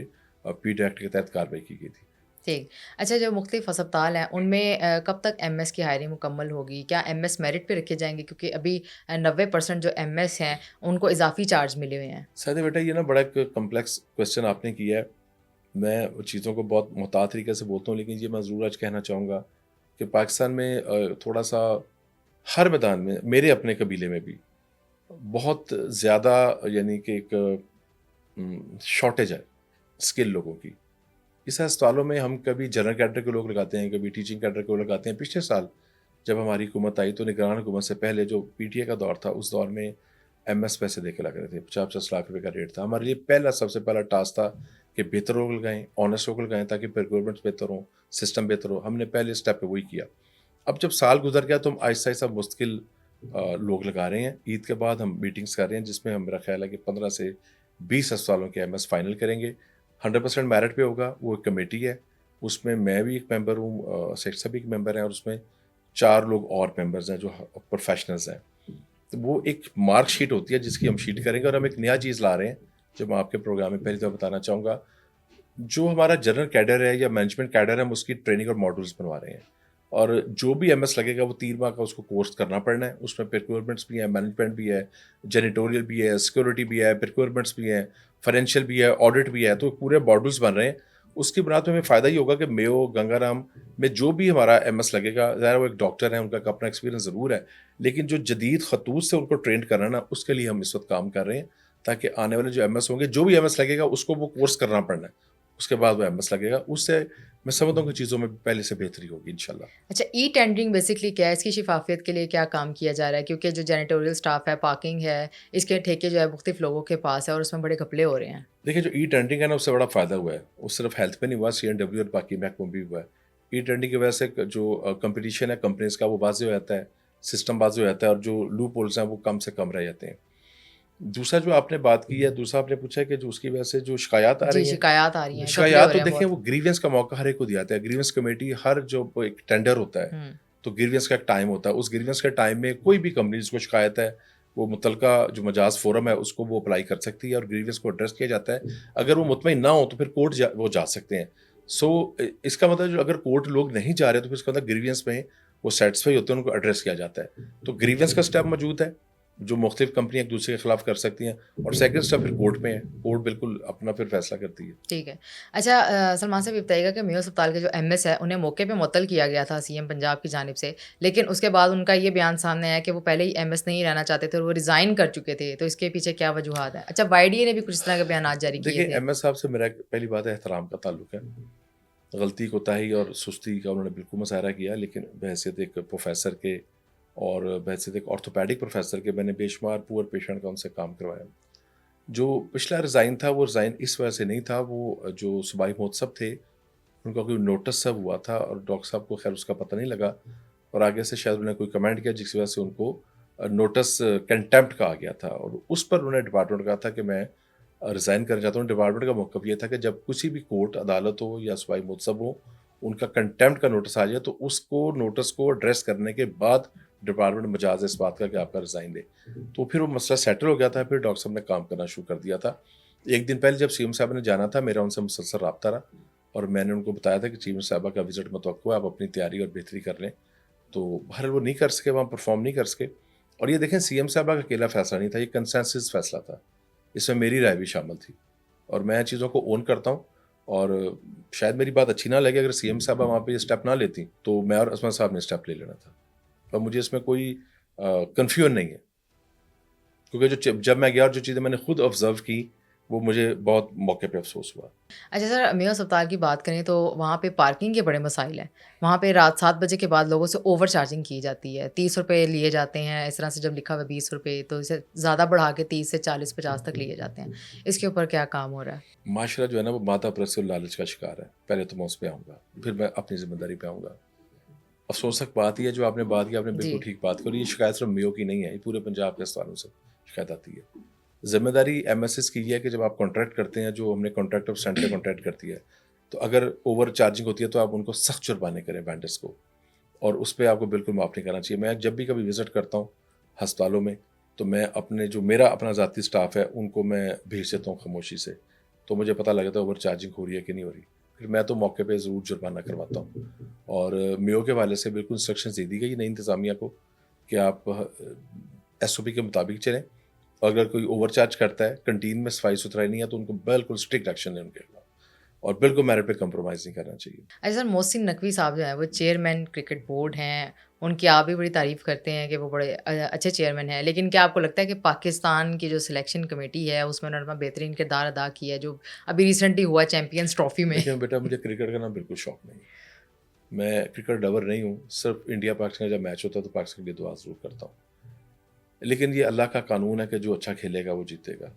پیڈا ایکٹ کے تحت کارروائی کی گئی تھی. ٹھیک. اچھا، جو مختلف ہسپتال ہیں ان میں کب تک ایم ایس کی ہائرنگ مکمل ہوگی؟ کیا ایم ایس میرٹ پہ رکھے جائیں گے؟ کیونکہ ابھی 90% جو ایم ایس ہیں ان کو اضافی چارج ملے ہوئے ہیں. سادہ بیٹا، یہ نا بڑا ایک کمپلیکس کوشچن آپ نے کیا ہے. میں چیزوں کو بہت محتاط طریقے سے بولتا ہوں، لیکن یہ میں ضرور آج کہنا چاہوں گا کہ پاکستان میں تھوڑا سا ہر میدان میں، میرے اپنے قبیلے میں بھی بہت زیادہ یعنی کہ ایک شارٹیج ہے اسکل لوگوں کی. اس ہسپتالوں میں ہم کبھی جنرل کیڈر کے لوگ لگاتے ہیں، کبھی ٹیچنگ کیڈر کے لوگ لگاتے ہیں. پچھلے سال جب ہماری حکومت آئی تو نگران حکومت سے پہلے جو پی ٹی اے کا دور تھا، اس دور میں ایم ایس پیسے دے کے لگ رہے تھے. 50 لاکھ روپے کا ریٹ تھا. ہمارے لیے سب سے پہلا ٹاسک تھا کہ بہتر لوگ لگائیں، آنیسٹ لوگ لگائیں تاکہ پروکیورمنٹس بہتر ہوں، سسٹم بہتر ہو. ہم نے پہلے اسٹیپ پہ وہی کیا. اب جب سال گزر گیا تو ہم آہستہ آہستہ مستقل لوگ لگا رہے ہیں. عید کے بعد ہم میٹنگس کر رہے ہیں جس میں ہم، میرا خیال ہے کہ 15 سے 20 ہسپتالوں کے ایم ایس فائنل کریں گے. 100% میرٹ پہ ہوگا. وہ ایک کمیٹی ہے، اس میں میں بھی ایک ممبر ہوں، سیٹ صاحب بھی ایک ممبر ہیں، اور اس میں 4 لوگ اور ممبرز ہیں جو پروفیشنلز ہیں. تو وہ ایک مارک شیٹ ہوتی ہے جس کی ہم شیٹ کریں گے. اور ہم ایک نیا چیز لا رہے ہیں جو میں آپ کے پروگرام میں پہلی دفعہ بتانا چاہوں گا. جو ہمارا جنرل کیڈر ہے یا مینجمنٹ کیڈر ہے، ہم اس کی ٹریننگ اور ماڈولس بنوا رہے ہیں. اور جو بھی ایم ایس لگے گا وہ 3 ماہ کا اس کو کورس کرنا پڑنا ہے. اس میں پروکیورمنٹس بھی ہیں، مینجمنٹ بھی ہے، جینیٹوریل بھی ہے، سیکورٹی بھی ہے، پروکیورمنٹس بھی ہیں، فائنینشیل بھی ہے، آڈٹ بھی ہے. تو پورے ماڈولس بن رہے ہیں. اس کی بنیاد پہ ہمیں فائدہ یہ ہوگا کہ میو، گنگا رام میں جو بھی ہمارا ایم ایس لگے گا، ظاہر وہ ایک ڈاکٹر ہیں، ان کا اپنا ایکسپیرینس ضرور ہے، لیکن جو جدید خطوط سے ان کو ٹرین کرنا نا، اس کے لیے ہم اس وقت کام کر رہے ہیں تاکہ آنے والے جو ایم ایس ہوں گے، جو بھی ایم ایس لگے گا اس کو وہ کورس کرنا پڑنا ہے. اس کے بعد وہ ایم ایس لگے گا. اس سے میں سمجھتا ہوں کہ چیزوں میں پہلے سے بہتری ہوگی انشاءاللہ. اچھا، ای ٹینڈرنگ بیسکلی کیا ہے؟ اس کی شفافیت کے لیے کیا کام کیا جا رہا ہے؟ کیونکہ جو جینیٹوریل سٹاف ہے، پارکنگ ہے، اس کے ٹھیکے جو ہے مختلف لوگوں کے پاس ہے اور اس میں بڑے گھپلے ہو رہے ہیں. دیکھیں جو ای ٹینڈرنگ ہے نا، اس سے بڑا فائدہ ہوا ہے. وہ صرف ہیلتھ پہ نہیں ہوا، سی این ڈبلیو اور باقی محکموں بھی ہوا ہے. ای ٹینڈرنگ کی وجہ سے جو کمپٹیشن ہے کمپنیز کا وہ واضح ہو جاتا ہے، سسٹم واضح ہو جاتا ہے، اور جو لوپ ہولز ہیں وہ کم سے کم رہ جاتے ہیں. دوسرا جو آپ نے بات کی ہے، دوسرا آپ نے پوچھا ہے کہ جو اس کی وجہ سے جو شکایات آ جی رہی ہیں، شکایات آ رہی ہیں، گھپلے ہو شکایات تو رہے ہیں دیکھیں بہت. وہ گریونس کا موقع ہر ایک کو دیا جاتا ہے. گریونس کمیٹی ہر جو ایک ٹینڈر ہوتا ہے ہوں تو گریونس کا ایک ٹائم ہوتا ہے. اس گریونس کے ٹائم میں کوئی بھی کمپنی جس کو شکایت ہے وہ متعلقہ جو مجاز فورم ہے اس کو وہ اپلائی کر سکتی ہے اور گریونس کو ایڈریس کیا جاتا ہے. اگر وہ مطمئن نہ ہو تو پھر کورٹ وہ جا سکتے ہیں. سو اس کا مطلب جو اگر کورٹ لوگ نہیں جا رہے تو پھر اس کا مطلب گریونس میں وہ سیٹسفائی ہوتے ہیں، ان کو ایڈریس کیا جاتا ہے. تو گریونس کا اسٹیپ موجود ہے جو مختلف کمپنیاں ایک دوسرے کے خلاف کر سکتی ہیں. اور سیکنڈ اسٹیپ پھر کورٹ میں ہے، کورٹ بالکل اپنا پھر فیصلہ کرتی ہے. ٹھیک ہے. اچھا سلمان صاحب یہ بتائیے گا کہ میو اسپتال کے جو ایم ایس ہے انہیں موقع پہ معطل کیا گیا تھا سی ایم پنجاب کی جانب سے، لیکن اس کے بعد ان کا یہ بیان سامنے آیا کہ وہ پہلے ہی ایم ایس نہیں رہنا چاہتے تھے اور وہ ریزائن کر چکے تھے. تو اس کے پیچھے کیا وجوہات ہیں؟ اچھا وائی ڈی اے نے بھی کچھ اس طرح کے بیانات جاری کیے دیکھیں تھے. ایم ایس صاحب سے میرا پہلی بات ہے احترام کا تعلق ہے. غلطی کوتاہی اور سستی کا انہوں نے بالکل مظاہرہ کیا، لیکن بحیثیت ایک پروفیسر کے اور بحیثیت ایک آرتھوپیڈک پروفیسر کے میں نے بے شمار پور پیشنٹ کا ان سے کام کروایا. جو پچھلا ریزائن تھا وہ ریزائن اس وجہ سے نہیں تھا، وہ جو صوبائی مہوتسو تھے ان کا کوئی نوٹس سب ہوا تھا اور ڈاکٹر صاحب کو خیر اس کا پتہ نہیں لگا اور آگے سے شاید انہوں نے کوئی کمنٹ کیا جس کی وجہ سے ان کو نوٹس کنٹمپٹ کا آ گیا تھا اور اس پر انہوں نے ڈپارٹمنٹ کہا تھا کہ میں ریزائن کرنا چاہتا ہوں. ڈپارٹمنٹ کا موقف یہ تھا کہ جب کسی بھی کورٹ عدالت ہو یا صوبائی مہوتسو ہو ان کا کنٹمپٹ کا نوٹس آ جائے تو اس کو نوٹس کو ایڈریس کرنے کے بعد ڈپارٹمنٹ مجاز ہے اس بات کا کہ آپ کا ریزائن دے. تو پھر وہ مسئلہ سیٹل ہو گیا تھا. پھر ڈاکٹر صاحب نے کام کرنا شروع کر دیا تھا. ایک دن پہلے جب سی ایم صاحب نے جانا تھا میرا ان سے مسلسل رابطہ رہا اور میں نے ان کو بتایا تھا کہ چیف صاحبہ کا وزٹ متوقع ہے، آپ اپنی تیاری اور بہتری کر لیں. تو بہرحال وہ نہیں کر سکے، وہاں پرفارم نہیں کر سکے. اور یہ دیکھیں سی ایم صاحبہ کا اکیلا فیصلہ نہیں تھا، یہ کنسنسس فیصلہ تھا، اس میں میری رائے بھی شامل تھی اور میں چیزوں کو اون کرتا ہوں. اور شاید میری بات اچھی نہ لگے، اگر سی ایم صاحبہ وہاں پہ یہ اسٹیپ نہ لیتی تو میں اور عثمان صاحب نے اسٹیپ لے لینا تھا. اور مجھے اس میں کوئی کنفیوژن نہیں ہے کیونکہ جب میں گیا اور جو چیزیں میں نے خود آبزرو کی وہ مجھے بہت موقع پہ افسوس ہوا. اچھا سر میو اسپتال کی بات کریں تو وہاں پہ پارکنگ کے بڑے مسائل ہیں. وہاں پہ رات 7 بجے کے بعد لوگوں سے اوور چارجنگ کی جاتی ہے، 30 روپے لیے جاتے ہیں. اس طرح سے جب لکھا ہوا 20 روپے تو اسے زیادہ بڑھا کے 30 سے 40 50 تک لیے جاتے ہیں. اس کے اوپر کیا کام ہو رہا ہے؟ معاشرہ جو ہے نا وہ مادہ پرست اور لالچ کا شکار ہے. پہلے تو میں اس پہ آؤں گا، پھر میں اپنی ذمہ داری پہ آؤں گا. افسوسک بات یہ ہے جو آپ نے بات کی، آپ نے بالکل جی ٹھیک بات کری. یہ شکایت صرف میو کی نہیں ہے، یہ پورے پنجاب کے اسپتالوں سے شکایت آتی ہے. ذمہ داری ایم ایس ایس کی یہ ہے کہ جب آپ کانٹریکٹ کرتے ہیں، جو ہم نے کانٹریکٹ آف سینٹر کانٹریکٹ کرتی ہے، تو اگر اوور چارجنگ ہوتی ہے تو آپ ان کو سخت جرمانے کریں وینڈرس کو، اور اس پہ آپ کو بالکل معاف نہیں کرنا چاہیے. میں جب بھی کبھی وزٹ کرتا ہوں ہسپتالوں میں تو میں اپنے جو میرا اپنا ذاتی اسٹاف ہے ان کو میں بھیج دیتا ہوں خاموشی سے، تو مجھے پتہ لگتا ہے اوور چارجنگ ہو رہی ہے کہ نہیں ہو رہی. پھر میں تو موقع پہ ضرور جرمانہ کرواتا ہوں. اور میو کے والے سے بالکل انسٹرکشنز دے دی گئی نئی انتظامیہ کو کہ آپ ایس او پی کے مطابق چلیں. اگر کوئی اوور چارج کرتا ہے، کنٹین میں صفائی ستھرائی نہیں ہے تو ان کو بالکل اسٹرکٹ ایکشن لیں ان کے خلاف اور بالکل میرٹ پہ کمپرومائز نہیں کرنا چاہیے. اچھا سر محسن نقوی صاحب جو ہیں وہ چیئرمین کرکٹ بورڈ ہیں، ان کی آپ بھی بڑی تعریف کرتے ہیں کہ وہ بڑے اچھے چیئرمین ہیں، لیکن کیا آپ کو لگتا ہے کہ پاکستان کی جو سلیکشن کمیٹی ہے اس میں انہوں نے بہترین کردار ادا کیا ہے جو ابھی ریسنٹلی ہوا چیمپئنس ٹرافی میں؟ لیکن بیٹا مجھے کرکٹ کا نا بالکل شوق نہیں، میں کرکٹ لور نہیں ہوں. صرف انڈیا پاکستان کا جب میچ ہوتا ہے تو پاکستان کے لیے دعا ضرور کرتا ہوں. لیکن یہ اللہ کا قانون ہے کہ جو اچھا کھیلے گا وہ جیتے گا.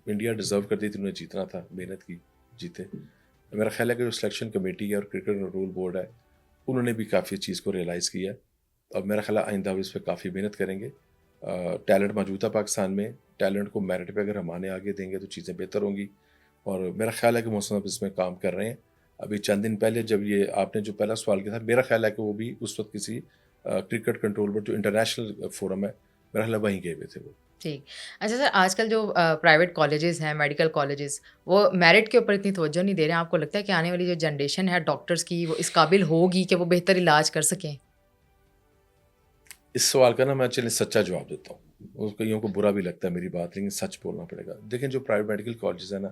انڈیا ڈیزرو کرتی تھی، انہیں جیتنا تھا، محنت کی، جیتے. میرا خیال ہے کہ جو سلیکشن کمیٹی ہے اور کرکٹ رول بورڈ ہے انہوں نے بھی کافی چیز کو ریئلائز کیا ہے اور میرا خیال ہے آئندہ بھی اس پہ کافی محنت کریں گے. ٹیلنٹ موجود ہے پاکستان میں، ٹیلنٹ کو میرٹ پہ اگر ہم آگے دیں گے تو چیزیں بہتر ہوں گی. اور میرا خیال ہے کہ محسن اب اس میں کام کر رہے ہیں. ابھی چند دن پہلے جب یہ آپ نے جو پہلا سوال کیا تھا، میرا خیال ہے کہ وہ بھی اس وقت کسی کرکٹ کنٹرول بورڈ جو انٹرنیشنل فورم ہے میرا خیال ہے وہیں گئے ہوئے تھے وہ. ٹھیک. اچھا سر آج کل جو پرائیویٹ کالجز ہیں، میڈیکل کالجز، وہ میرٹ کے اوپر اتنی توجہ نہیں دے رہے ہیں. آپ کو لگتا ہے کہ آنے والی جو جنریشن ہے ڈاکٹرس کی وہ اس قابل ہوگی کہ وہ بہتر علاج کر سکیں؟ اس سوال کا نا میں چلے سچا جواب دیتا ہوں. اور کئیوں کو برا بھی لگتا ہے میری بات، لیکن سچ بولنا پڑے گا. دیکھیں جو پرائیویٹ میڈیکل کالجز ہیں نا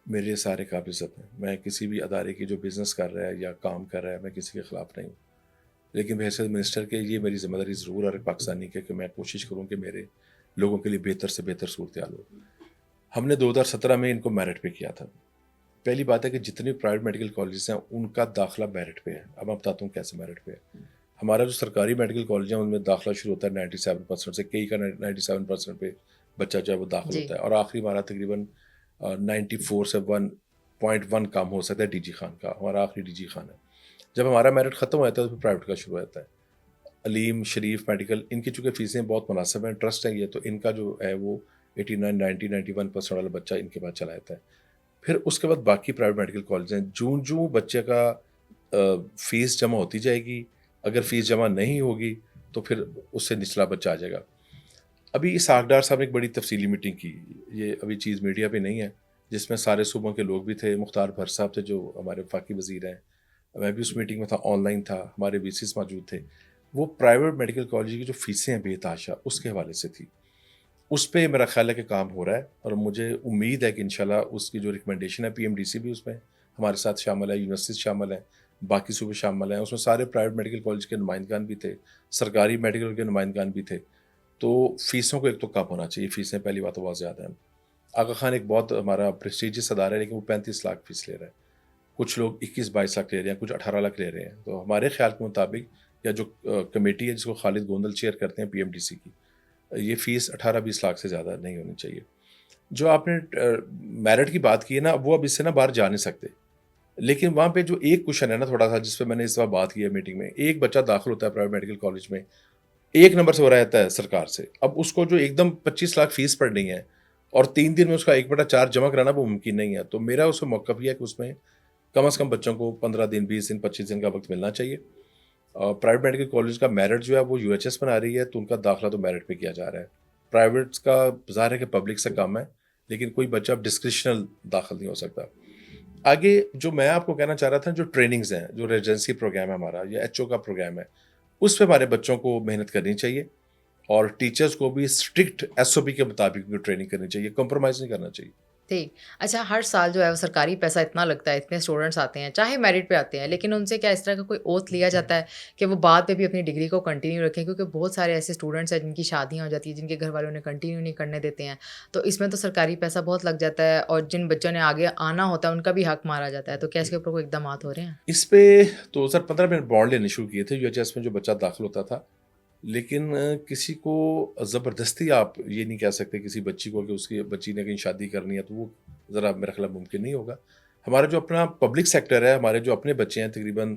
میرے لیے سارے قابل عزت ہیں. میں کسی بھی ادارے کی جو بزنس کر رہا ہے یا کام کر رہا ہے میں کسی کے خلاف نہیں ہوں، لیکن بحیثیت منسٹر کے یہ میری ذمہ داری ضرور ہے پاکستانی کے کہ میں کوشش کروں کہ میرے لوگوں کے لیے بہتر سے بہتر صورتحال ہو. ہم نے 2017 میں ان کو میرٹ پہ کیا تھا. پہلی بات ہے کہ جتنی پرائیویٹ میڈیکل کالجز ہیں ان کا داخلہ میرٹ پہ ہے. اب میں بتاتا ہوں کیسے میرٹ پہ ہے. ہمارا جو سرکاری میڈیکل کالج ہے ان میں داخلہ شروع ہوتا ہے 97% سے، کئی کا 97% پہ بچہ جو ہے وہ داخل جی ہوتا ہے، اور آخری ہمارا تقریباً 94 سے 1.1 کام ہو سکتا ہے ڈی جی خان کا. ہمارا آخری ڈی جی خان ہے. جب ہمارا میرٹ ختم ہو جاتا ہے تو پھر پرائیویٹ کا شروع ہو جاتا ہے. علیم، شریف میڈیکل، ان کی چونکہ فیسیں بہت مناسب ہیں، ٹرسٹ ہے یہ، تو ان کا جو ہے وہ 89 90 91% والا بچہ ان کے پاس چلا جاتا ہے. پھر اس کے بعد باقی پرائیویٹ میڈیکل کالج ہیں. جوں بچے کا فیس جمع ہوتی جائے گی, اگر فیس جمع نہیں ہوگی تو پھر اس سے نچلا بچہ آ جائے گا. ابھی ساکھ صاحب نے ایک بڑی تفصیلی میٹنگ کی, یہ ابھی چیز میڈیا پہ نہیں ہے, جس میں سارے صوبوں کے لوگ بھی تھے. مختار بھر صاحب تھے جو ہمارے وفاقی وزیر ہیں, میں بھی اس میٹنگ میں تھا, آن لائن تھا, ہمارے وی سیز موجود تھے. وہ پرائیویٹ میڈیکل کالج کی جو فیسیں ہیں بے تحاشا, اس کے حوالے سے تھی. اس پہ میرا خیال ہے کہ کام ہو رہا ہے, اور مجھے امید ہے کہ انشاءاللہ اس کی جو ریکمنڈیشن ہے, پی ایم ڈی سی بھی اس میں ہمارے ساتھ شامل ہے, یونیورسٹیز شامل ہیں, باقی صوبے شامل ہیں. اس میں سارے پرائیویٹ میڈیکل کالج کے نمائندگان بھی تھے, سرکاری میڈیکل کے نمائندگان بھی تھے. تو فیسوں کو ایک تو کم ہونا چاہیے. فیسیں پہلی بات تو بہت زیادہ ہیں. آغا خان ایک بہت ہمارا پریسٹیجیس ادارہ ہے, لیکن وہ 35 لاکھ فیس لے رہا ہے. کچھ لوگ 21-22 لاکھ لے رہے ہیں, کچھ 18 لاکھ لے رہے ہیں. تو ہمارے خیال کے مطابق, یا جو کمیٹی ہے جس کو خالد گوندل چیئر کرتے ہیں پی ایم ڈی سی کی, یہ فیس 18-20 لاکھ سے زیادہ نہیں ہونی چاہیے. جو آپ نے میرٹ کی بات کی ہے نا, وہ اب اس سے نا باہر جا نہیں سکتے. لیکن وہاں پہ جو ایک کوشچن ہے نا تھوڑا سا, جس پہ میں نے اس بار بات کی ہے میٹنگ میں, ایک بچہ داخل ہوتا ہے پرائیویٹ میڈیکل کالج میں, 1 نمبر سے ہو رہتا ہے سرکار سے. اب اس کو جو ایک دم 25 لاکھ فیس پڑنی ہے اور 3 دن میں اس کا 1/4 جمع کرانا, وہ ممکن نہیں ہے. تو میرا اس میں موقف یہ ہے کہ اس میں کم از کم بچوں کو 15 دن 20 دن 25 دن کا وقت ملنا چاہیے. پرائیویٹ میڈیکل کالج کا میرٹ جو ہے وہ یو ایچ ایس بنا رہی ہے, تو ان کا داخلہ تو میرٹ پہ کیا جا رہا ہے. پرائیویٹس کا ظاہر ہے کہ پبلک سے کم ہے, لیکن کوئی بچہ اب ڈسکرپشنل داخل نہیں ہو سکتا. آگے جو میں آپ کو کہنا چاہ رہا تھا, جو ٹریننگز ہیں, جو ریزیڈنسی پروگرام ہے ہمارا, یا ایچ او کا پروگرام ہے, اس پہ ہمارے بچوں کو محنت کرنی چاہیے, اور ٹیچرز کو بھی اسٹرکٹ ایس او پی کے مطابق ٹریننگ کرنی چاہیے, کمپرومائز نہیں کرنا چاہیے. ٹھیک. اچھا, ہر سال جو ہے وہ سرکاری پیسہ اتنا لگتا ہے, اتنے اسٹوڈنٹس آتے ہیں, چاہے میرٹ پہ آتے ہیں, لیکن ان سے کیا اس طرح کا کوئی اوتھ لیا جاتا ہے کہ وہ بعد میں بھی اپنی ڈگری کو کنٹینیو رکھیں؟ کیونکہ بہت سارے ایسے اسٹوڈنٹس ہیں جن کی شادیاں ہو جاتی ہیں, جن کے گھر والے انہیں کنٹینیو نہیں کرنے دیتے ہیں. تو اس میں تو سرکاری پیسہ بہت لگ جاتا ہے, اور جن بچوں نے آگے آنا ہوتا ہے ان کا بھی حق مارا جاتا ہے. تو کیا اس کے اوپر کوئی اقدامات ہو رہے ہیں؟ اس پہ 2015 میں بانڈ لینے شروع کیے تھے یو ایچ ایس میں, جو بچہ داخل ہوتا تھا. لیکن کسی کو زبردستی آپ یہ نہیں کہہ سکتے کسی بچی کو کہ اس کی بچی نے کہیں شادی کرنی ہے, تو وہ ذرا میرا خیال ممکن نہیں ہوگا. ہمارا جو اپنا پبلک سیکٹر ہے, ہمارے جو اپنے بچے ہیں, تقریباً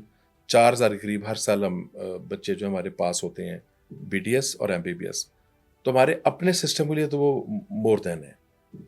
4,000 کے قریب ہر سال ہم بچے جو ہمارے پاس ہوتے ہیں بی ڈی ایس اور ایم بی بی ایس. تو ہمارے اپنے سسٹم کے لیے تو وہ مور دین ہے.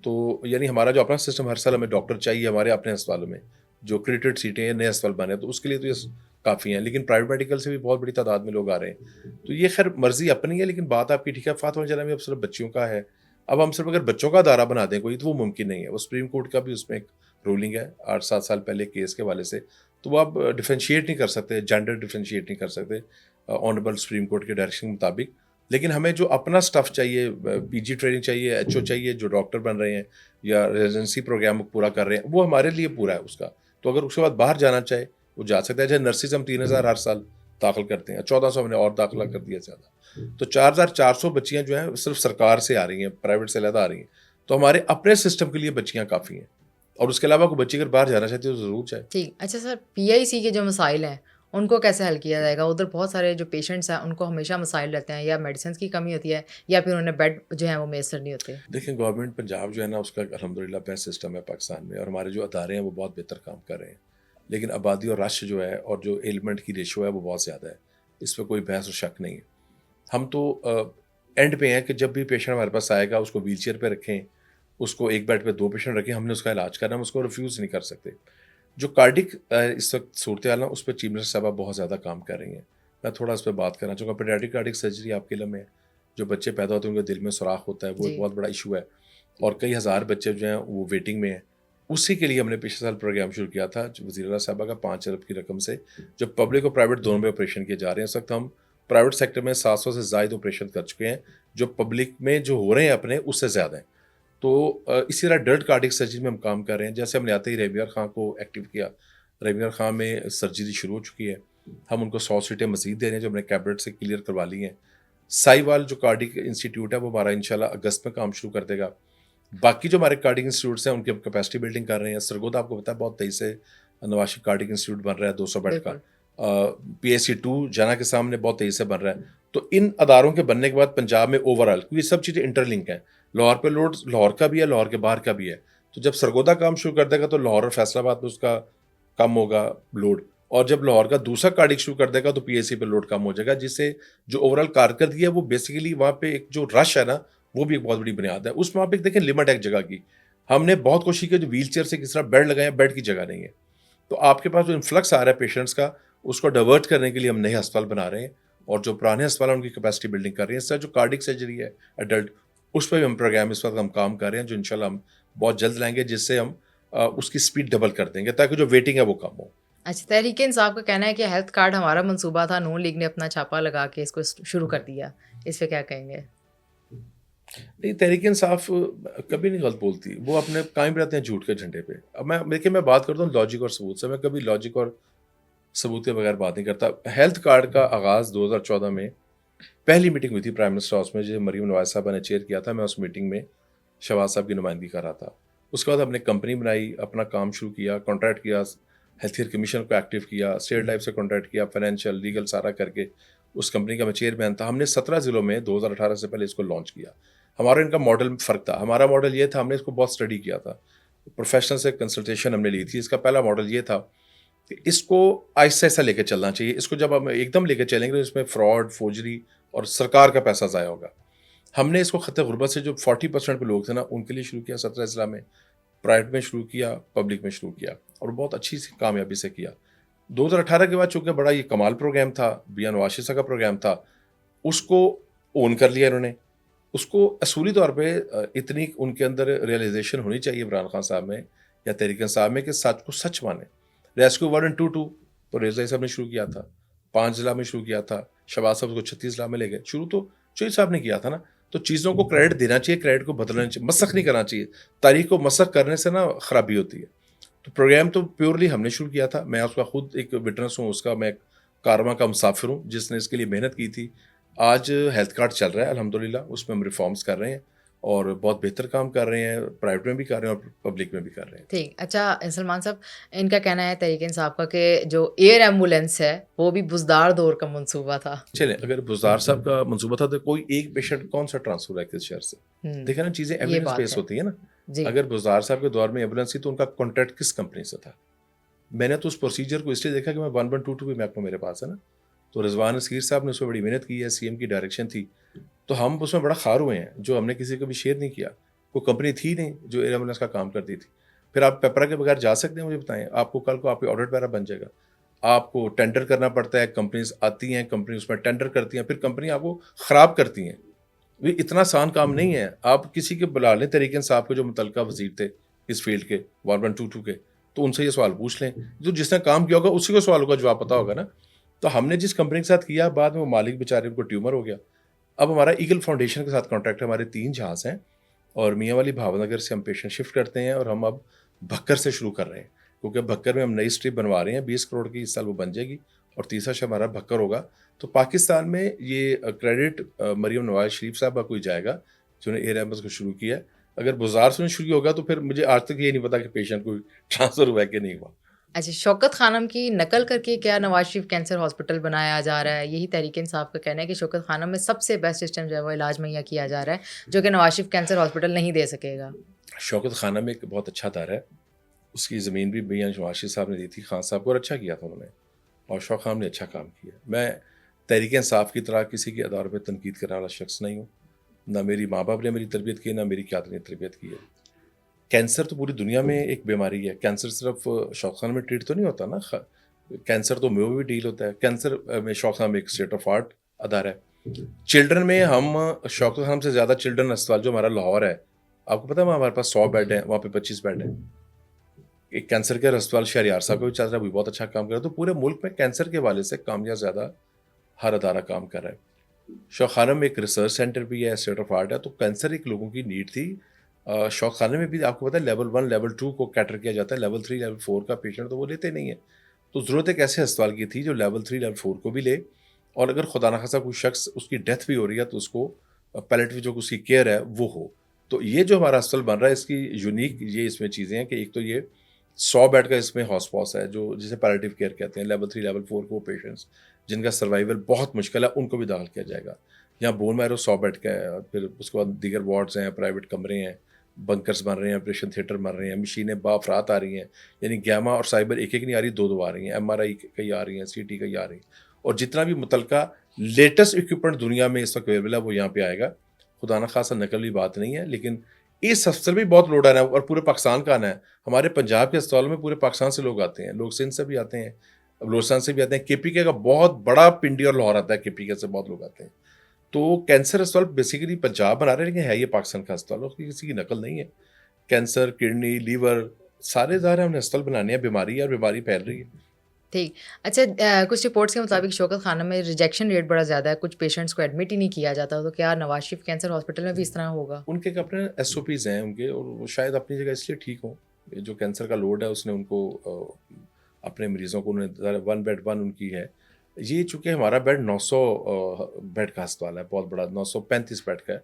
تو یعنی ہمارا جو اپنا سسٹم, ہر سال ہمیں ڈاکٹر چاہیے ہمارے اپنے اسپتالوں میں, جو کریڈٹ سیٹیں ہیں, نئے اسپتال بنے, تو اس کے لیے تو یہ کافی ہیں. لیکن پرائیویٹ میڈیکل سے بھی بہت بڑی تعداد میں لوگ آ رہے ہیں. تو یہ خیر مرضی اپنی ہے, لیکن بات آپ کی ٹھیک ہے. فاطمہ جناح میں اب صرف بچیوں کا ہے. اب ہم صرف اگر بچوں کا ادارہ بنا دیں کوئی, تو وہ ممکن نہیں ہے. وہ سپریم کورٹ کا بھی اس میں ایک رولنگ ہے 8-7 سال پہلے کیس کے حوالے سے, تو وہ آپ ڈیفرینشیٹ نہیں کر سکتے, جینڈر ڈیفرینشیٹ نہیں کر سکتے آنریبل سپریم کورٹ کے ڈائریکشن کے مطابق. لیکن ہمیں جو اپنا سٹف چاہیے, پی جی ٹریننگ چاہیے, ایچ او چاہیے, جو ڈاکٹر بن رہے ہیں یا ریزیڈنسی پروگرام پورا کر رہے ہیں, وہ ہمارے لیے پورا ہے اس کا. تو اگر اس کے بعد باہر جانا چاہے وہ جا سکتا ہے. جیسے نرسز ہم 3,000 ہر سال داخل کرتے ہیں, 1,400 ہم نے اور داخلہ کر دیا زیادہ. تو 4,400 بچیاں جو ہیں صرف سرکار سے آ رہی ہیں, پرائیویٹ سے علیحدہ آ رہی ہیں. تو ہمارے اپنے سسٹم کے لیے بچیاں کافی ہیں, اور اس کے علاوہ کوئی بچی اگر باہر جانا چاہتی ہے تو ضرور چاہے. ٹھیک. اچھا سر, پی آئی سی کے جو مسائل ہیں ان کو کیسے حل کیا جائے گا؟ ادھر بہت سارے جو پیشنٹس ہیں ان کو ہمیشہ مسائل رہتے ہیں, یا میڈیسنس کی کمی ہوتی ہے, یا پھر انہیں بیڈ جو ہیں وہ میسر نہیں ہوتے. دیکھیں, گورنمنٹ پنجاب جو ہے نا, اس کا الحمدللہ بیسٹ سسٹم ہے پاکستان میں, اور ہمارے جو ادارے ہیں وہ بہت بہتر کام کر رہے ہیں. لیکن آبادی اور رش جو ہے, اور جو ایلمنٹ کی ریشو ہے, وہ بہت زیادہ ہے. اس پہ کوئی بحث و شک نہیں ہے. ہم تو اینڈ پہ ہیں کہ جب بھی پیشنٹ ہمارے پاس آئے گا, اس کو ویل چیئر پہ رکھیں, اس کو ایک بیڈ پہ 2 پیشنٹ رکھیں, ہم نے اس کا علاج کرنا, ہم اس کو ریفیوز نہیں کر سکتے. جو کارڈک اس وقت صورتحال ہے, اس پہ چیف منسٹر صاحبہ بہت زیادہ کام کر رہی ہیں. میں تھوڑا اس پہ بات کرنا چاہوں گا. پیڈیاٹرک کارڈک سرجری آپ کے علم میں ہے, جو بچے پیدا ہوتے ہیں ان کے دل میں سوراخ ہوتا ہے, وہ ایک بہت بڑا ایشو ہے, اور کئی ہزار بچے جو ہیں وہ ویٹنگ میں ہیں. اسی کے لیے ہم نے پچھلے سال پروگرام شروع کیا تھا وزیر اعلیٰ صاحبہ کا 5 ارب کی رقم سے, جو پبلک اور پرائیویٹ دونوں میں آپریشن کیے جا رہے ہیں. اس وقت ہم پرائیویٹ سیکٹر میں 700 سے زائد آپریشن کر چکے ہیں, جو پبلک میں جو ہو رہے ہیں اپنے اس سے زیادہ ہیں. تو اسی طرح ڈرٹ کارڈک سرجری میں ہم کام کر رہے ہیں. جیسے ہم نے آتے ہی ریویار خان کو ایکٹیو کیا, ریویار خان میں سرجری شروع ہو چکی ہے. ہم ان کو 100 سیٹیں مزید دے رہے ہیں, جو ہم نے کیبنٹ سے کلیئر کروا لی ہیں. سائی وال جو کارڈک انسٹیٹیوٹ ہے, وہ ہمارا انشاءاللہ اگست میں کام شروع کر دے گا. باقی جو ہمارے کارڈک انسٹیٹیوٹس ہیں ان کی ہم کیپیسٹی بلڈنگ کر رہے ہیں. سرگودا آپ کو پتا ہے بہت تیزی سے نواشی کارڈک انسٹیٹیوٹ بن رہا ہے 200 بیڈ کا. پی ایس سی 2 جنا کے سامنے بہت تیزی سے بن رہا ہے. تو ان اداروں کے بننے کے بعد پنجاب میں اوور آل, کیونکہ یہ سب چیزیں انٹر لنک ہیں, لاہور پہ لوڈ لاہور کا بھی ہے, لاہور کے باہر کا بھی ہے. تو جب سرگودا کام شروع کر دے گا تو لاہور اور فیصل آباد میں اس کا کم ہوگا لوڈ, اور جب لاہور کا دوسرا کارڈک شروع کر دے گا تو پی ایس سی پہ لوڈ کم ہو جائے گا, جس سے جو اوور آل کارکردگی ہے وہ بیسیکلی وہاں پہ ایک جو رش ہے نا وہ بھی ایک بہت بڑی بنیاد ہے. اس میں آپ ایک دیکھیں لمٹ ہے ایک جگہ کی. ہم نے بہت کوشش کی جو ویل چیئر سے کس طرح بیڈ لگائے, بیڈ کی جگہ نہیں ہے. تو آپ کے پاس جو انفلکس آ رہا ہے پیشنٹس کا, اس کو ڈائیورٹ کرنے کے لیے ہم نئے ہسپتال بنا رہے ہیں, اور جو پرانے ہسپتال ہیں ان کی کیپیسٹی بلڈنگ کر رہے ہیں. اس طرح جو کارڈک سرجری ہے ایڈلٹ, اس پہ بھی ہم پروگرام اس وقت ہم کام کر رہے ہیں, جو انشاءاللہ ہم بہت جلد لائیں گے, جس سے ہم اس کی اسپیڈ ڈبل کر دیں گے تاکہ جو ویٹنگ ہے وہ کم ہو. اچھا, تحریک انصاف کا کہنا ہے کہ ہیلتھ کارڈ ہمارا منصوبہ تھا, نون لیگ نے اپنا چھاپا لگا کے اس کو شروع کر دیا, اس پہ کیا کہیں گے؟ نہیں, تحریک انصاف کبھی نہیں غلط بولتی, وہ اپنے قائم رہتے ہیں جھوٹ کے جھنڈے پہ. اب میں بات کرتا ہوں لاجک اور ثبوت سے, میں کبھی لاجک اور ثبوت کے بغیر بات نہیں کرتا. ہیلتھ کارڈ کا آغاز 2014 میں پہلی میٹنگ ہوئی تھی پرائم منسٹر ہاؤس میں, جو مریم نواز صاحبہ نے چیئر کیا تھا. میں اس میٹنگ میں شہباز صاحب کی نمائندگی کر رہا تھا. اس کے بعد ہم نے کمپنی بنائی, اپنا کام شروع کیا, کانٹریکٹ کیا, ہیلتھ کیئر کمیشن کو ایکٹیو کیا, اسٹیٹ لائف سے کانٹریکٹ کیا, فائنینشیل لیگل سارا کر کے اس کمپنی کا میں چیئرمین تھا. ہم نے 17 ضلعوں میں 2018 سے پہلے اس کو لانچ کیا. ہمارا ان کا ماڈل فرق تھا. ہمارا ماڈل یہ تھا, ہم نے اس کو بہت اسٹڈی کیا تھا, پروفیشنل سے کنسلٹیشن ہم نے لی تھی. اس کا پہلا ماڈل یہ تھا کہ اس کو آہستہ آہستہ لے کے چلنا چاہیے. اس کو جب ہم ایک دم لے کے چلیں گے تو اس میں فراڈ, فوجری اور سرکار کا پیسہ ضائع ہوگا. ہم نے اس کو خطۂ غربت سے جو 40% پہ لوگ تھے نا, ان کے لیے شروع کیا 17 اضلاع میں, پرائیویٹ میں شروع کیا, پبلک میں شروع کیا, اور بہت اچھی سی کامیابی سے کیا. 2018 کے بعد چونکہ بڑا یہ کمال پروگرام تھا, بیا نواز شریف صاحب کا پروگرام تھا, اس کو اون کر لیا انہوں نے. اس کو اصولی طور پہ اتنی ان کے اندر ریئلائزیشن ہونی چاہیے عمران خان صاحب میں یا تحریک انصاف میں کہ سچ کو سچ مانیں. ریسکیو 1 and 2 تو ریزائی صاحب نے شروع کیا تھا, 5 ضلع میں شروع کیا تھا. شہباز صاحب کو 36 ضلع میں لے گئے. شروع تو چوہی صاحب نے کیا تھا نا. تو چیزوں کو کریڈٹ دینا چاہیے, کریڈٹ کو بدلنا چاہیے, مسخ نہیں کرنا چاہیے. تاریخ کو مسخ کرنے سے نا خرابی ہوتی ہے. تو پروگرام تو پیورلی ہم نے شروع کیا تھا. میں اس کا خود ایک وٹنس ہوں, اس کا میں کارواں کا مسافر ہوں جس نے اس کے لیے محنت کی تھی. آج ہیلتھ کارڈ چل رہا ہے الحمدللہ, اس میں ہم ریفارمز کر رہے ہیں اور بہت بہتر کام کر رہے ہیں, پرائیویٹ میں بھی کر رہے ہیں اور پبلک میں بھی کر رہے ہیں. ٹھیک. اچھا سلمان صاحب, ان کا کہنا ہے تحریک انصاف کا کہ جو ایئر ایمبولینس ہے وہ بھی بزدار دور کا منصوبہ تھا. چلیں, اگر بزدار صاحب کا منصوبہ تھا تو کوئی ایک پیشنٹ کون سا ٹرانسفر ہے کس شہر سے, دیکھیں نا چیزیں ایویڈنس بیس ہوتی ہیں نا. جی, اگر بزدار صاحب کے دور میں ایمبولینس تھی تو ان کا کانٹریکٹ کس کمپنی سے تھا؟ میں نے تو اس پروسیجر کو اس لیے دیکھا کہ میں 1122 بھی محکمہ میرے پاس ہے نا, تو رضوان اسکیر صاحب نے اس میں بڑی محنت کی ہے, سی ایم کی ڈائریکشن تھی, تو ہم اس میں بڑا خار ہوئے ہیں جو ہم نے کسی کو بھی شیئر نہیں کیا. کوئی کمپنی تھی نہیں جو ایئر ایمبولینس کا کام کرتی تھی. پھر آپ پیپرا کے بغیر جا سکتے ہیں؟ مجھے بتائیں, آپ کو کل کو آپ کے آڈٹ وغیرہ بن جائے گا, آپ کو ٹینڈر کرنا پڑتا ہے, کمپنیز آتی ہیں, کمپنی اس میں ٹینڈر کرتی ہیں, پھر کمپنی آپ کو خراب کرتی ہیں. یہ اتنا آسان کام نہیں ہے. آپ کسی کے بلا لیں تحریک انصاف کے جو متعلقہ وزیر تھے اس فیلڈ کے 1122 کے, تو ان سے یہ سوال پوچھ لیں, جو جس نے کام کیا ہوگا اسی کو سوالوں کا جواب پتا ہوگا نا. تو ہم نے جس کمپنی کے ساتھ کیا, بعد میں وہ مالک بیچارے ان کو ٹیومر ہو گیا. اب ہمارا ایگل فاؤنڈیشن کے ساتھ کانٹریکٹ ہے, ہمارے 3 جہاز ہیں, اور میاں والی بھاون نگر سے ہم پیشنٹ شفٹ کرتے ہیں, اور ہم اب بھکر سے شروع کر رہے ہیں, کیونکہ بھکر میں ہم نئی اسٹرپ بنوا رہے ہیں 20 کروڑ کی, اس سال وہ بن جائے گی, اور تیسرا شہر ہمارا بھکر ہوگا. تو پاکستان میں یہ کریڈٹ مریم نواز شریف صاحب کا کوئی جائے گا جنہوں نے ایئر ایمبولینس کو شروع کیا ہے. اگر بازار سے شروع ہوگا تو پھر مجھے آج تک یہ نہیں پتا کہ پیشنٹ کوئی ٹرانسفر ہوا ہے کہ نہیں ہوا. اچھا, شوکت خانم کی نقل کر کے کیا نواز شریف کینسر ہاسپٹل بنایا جا رہا ہے؟ یہی تحریک انصاف کا کہنا ہے کہ شوکت خانم میں سب سے بیسٹ سسٹم جو ہے وہ علاج مہیا کیا جا رہا ہے, جو کہ نواز شریف کینسر ہاسپٹل نہیں دے سکے گا. شوکت خانہ میں ایک بہت اچھا ادارہ ہے, اس کی زمین بھی میاں نواز شریف صاحب نے دی تھی خان صاحب کو, اور اچھا کیا تھا انہوں نے, اور شوکت خانم نے اچھا کام کیا. میں تحریک انصاف کی طرح کسی کے ادارے پہ تنقید کرنے والا شخص نہیں ہوں, نہ میری ماں باپ نے میری تربیت کی, نہ میری قیادت نے تربیت کی ہے. کینسر تو پوری دنیا میں ایک بیماری ہے, کینسر صرف شوکت خانہ میں ٹریٹ تو نہیں ہوتا نا, کینسر تو میو بھی ڈیل ہوتا ہے. کینسر میں شوکت خانہ میں ایک اسٹیٹ آف آرٹ ادارہ ہے. چلڈرن میں ہم شوکت خانہ سے زیادہ چلڈرن اسپتال جو ہمارا لاہور ہے, آپ کو پتہ ہے ہمارے پاس 100 بیڈ ہیں, وہاں پہ 25 بیڈ ہیں. ایک کینسر کیئر اسپتال شہریار صاحب کا بھی چل رہا ہے, وہ بھی بہت اچھا کام کر رہا ہے. تو پورے ملک میں کینسر کے حوالے سے کامیاب زیادہ ہر ادارہ کام کر رہا ہے. شوکت خانہ میں ایک ریسرچ سینٹر بھی ہے, اسٹیٹ آف آرٹ ہے. تو کینسر ایک لوگوں کی نیڈ تھی. شوکت خانہ میں بھی آپ کو پتہ ہے لیول 1 لیول 2 کو کیٹر کیا جاتا ہے, لیول 3 لیول 4 کا پیشنٹ تو وہ لیتے نہیں ہیں. تو ضرورت ایک ایسے اسپتال کی تھی جو لیول 3 لیول 4 کو بھی لے, اور اگر خدا نخواستہ کوئی شخص اس کی ڈیتھ بھی ہو رہی ہے تو اس کو پیلیٹیو جو اس کی کیئر ہے وہ ہو. تو یہ جو ہمارا اسپتال بن رہا ہے, اس کی یونیک یہ اس میں چیزیں ہیں کہ ایک تو یہ 100 بیڈ کا اس میں ہاؤس پاس ہے, جو جسے پیلیٹیو کیئر کہتے ہیں. لیول 3 لیول 4 کو پیشنٹس جن کا سروائیول بہت مشکل ہے ان کو بھی داخل کیا جائے گا. یہاں بون میرو 100 بیڈ کا ہے, پھر اس کے بعد دیگر وارڈز ہیں, پرائیویٹ کمرے ہیں, بنکرز بن رہے ہیں, آپریشن تھیٹر بن رہے ہیں, مشینیں بافرات آ رہی ہیں, یعنی گیما اور سائبر ایک نہیں آ رہی, 2 آ رہی ہیں, ایم آر آئی کئی آ رہی ہیں, سی ٹی کئی آ رہی ہیں, اور جتنا بھی متعلقہ لیٹسٹ اکوپمنٹ دنیا میں اس وقت اویلیبل ہے وہ یہاں پہ آئے گا. خدا نخواستہ نقل کی بات نہیں ہے، لیکن اس ہسپتال بھی بہت لوڈ آنا ہے اور پورے پاکستان کا آنا ہے. ہمارے پنجاب کے اسپتالوں میں پورے پاکستان سے لوگ آتے ہیں، لوگ سندھ سے بھی آتے ہیں، بلوچستان سے بھی آتے ہیں، کے پی کے کا بہت بڑا پنڈی اور لاہور آتا ہے، کے پی کے سے بہت لوگ آتے ہیں. تو کینسر اسپتال بیسیکلی پنجاب بنا رہے ہیں، لیکن ہے یہ پاکستان کا اسپتال، اس کی کسی کی نقل نہیں ہے. کینسر، کڈنی، لیور، سارے ظاہر ہم نے اسپتال بنانے ہیں. بیماری ہے اور بیماری پھیل رہی ہے. ٹھیک. اچھا کچھ رپورٹس کے مطابق شوکت خانہ میں ریجیکشن ریٹ بڑا زیادہ ہے، کچھ پیشنٹس کو ایڈمٹ ہی نہیں کیا جاتا، تو کیا نواز شریف کینسر ہاسپٹل میں بھی اس طرح ہوگا؟ ان کے اپنے ایس او پیز ہیں ان کے، اور وہ شاید اپنی جگہ اس لیے ٹھیک ہوں. جو کینسر کا لوڈ ہے اس نے ان کو اپنے مریضوں کو 1 بیڈ 1 ان کی ہے. یہ چونکہ ہمارا بیڈ 900 بیڈ کا اسپتال ہے، بہت بڑا 935 بیڈ کا ہے.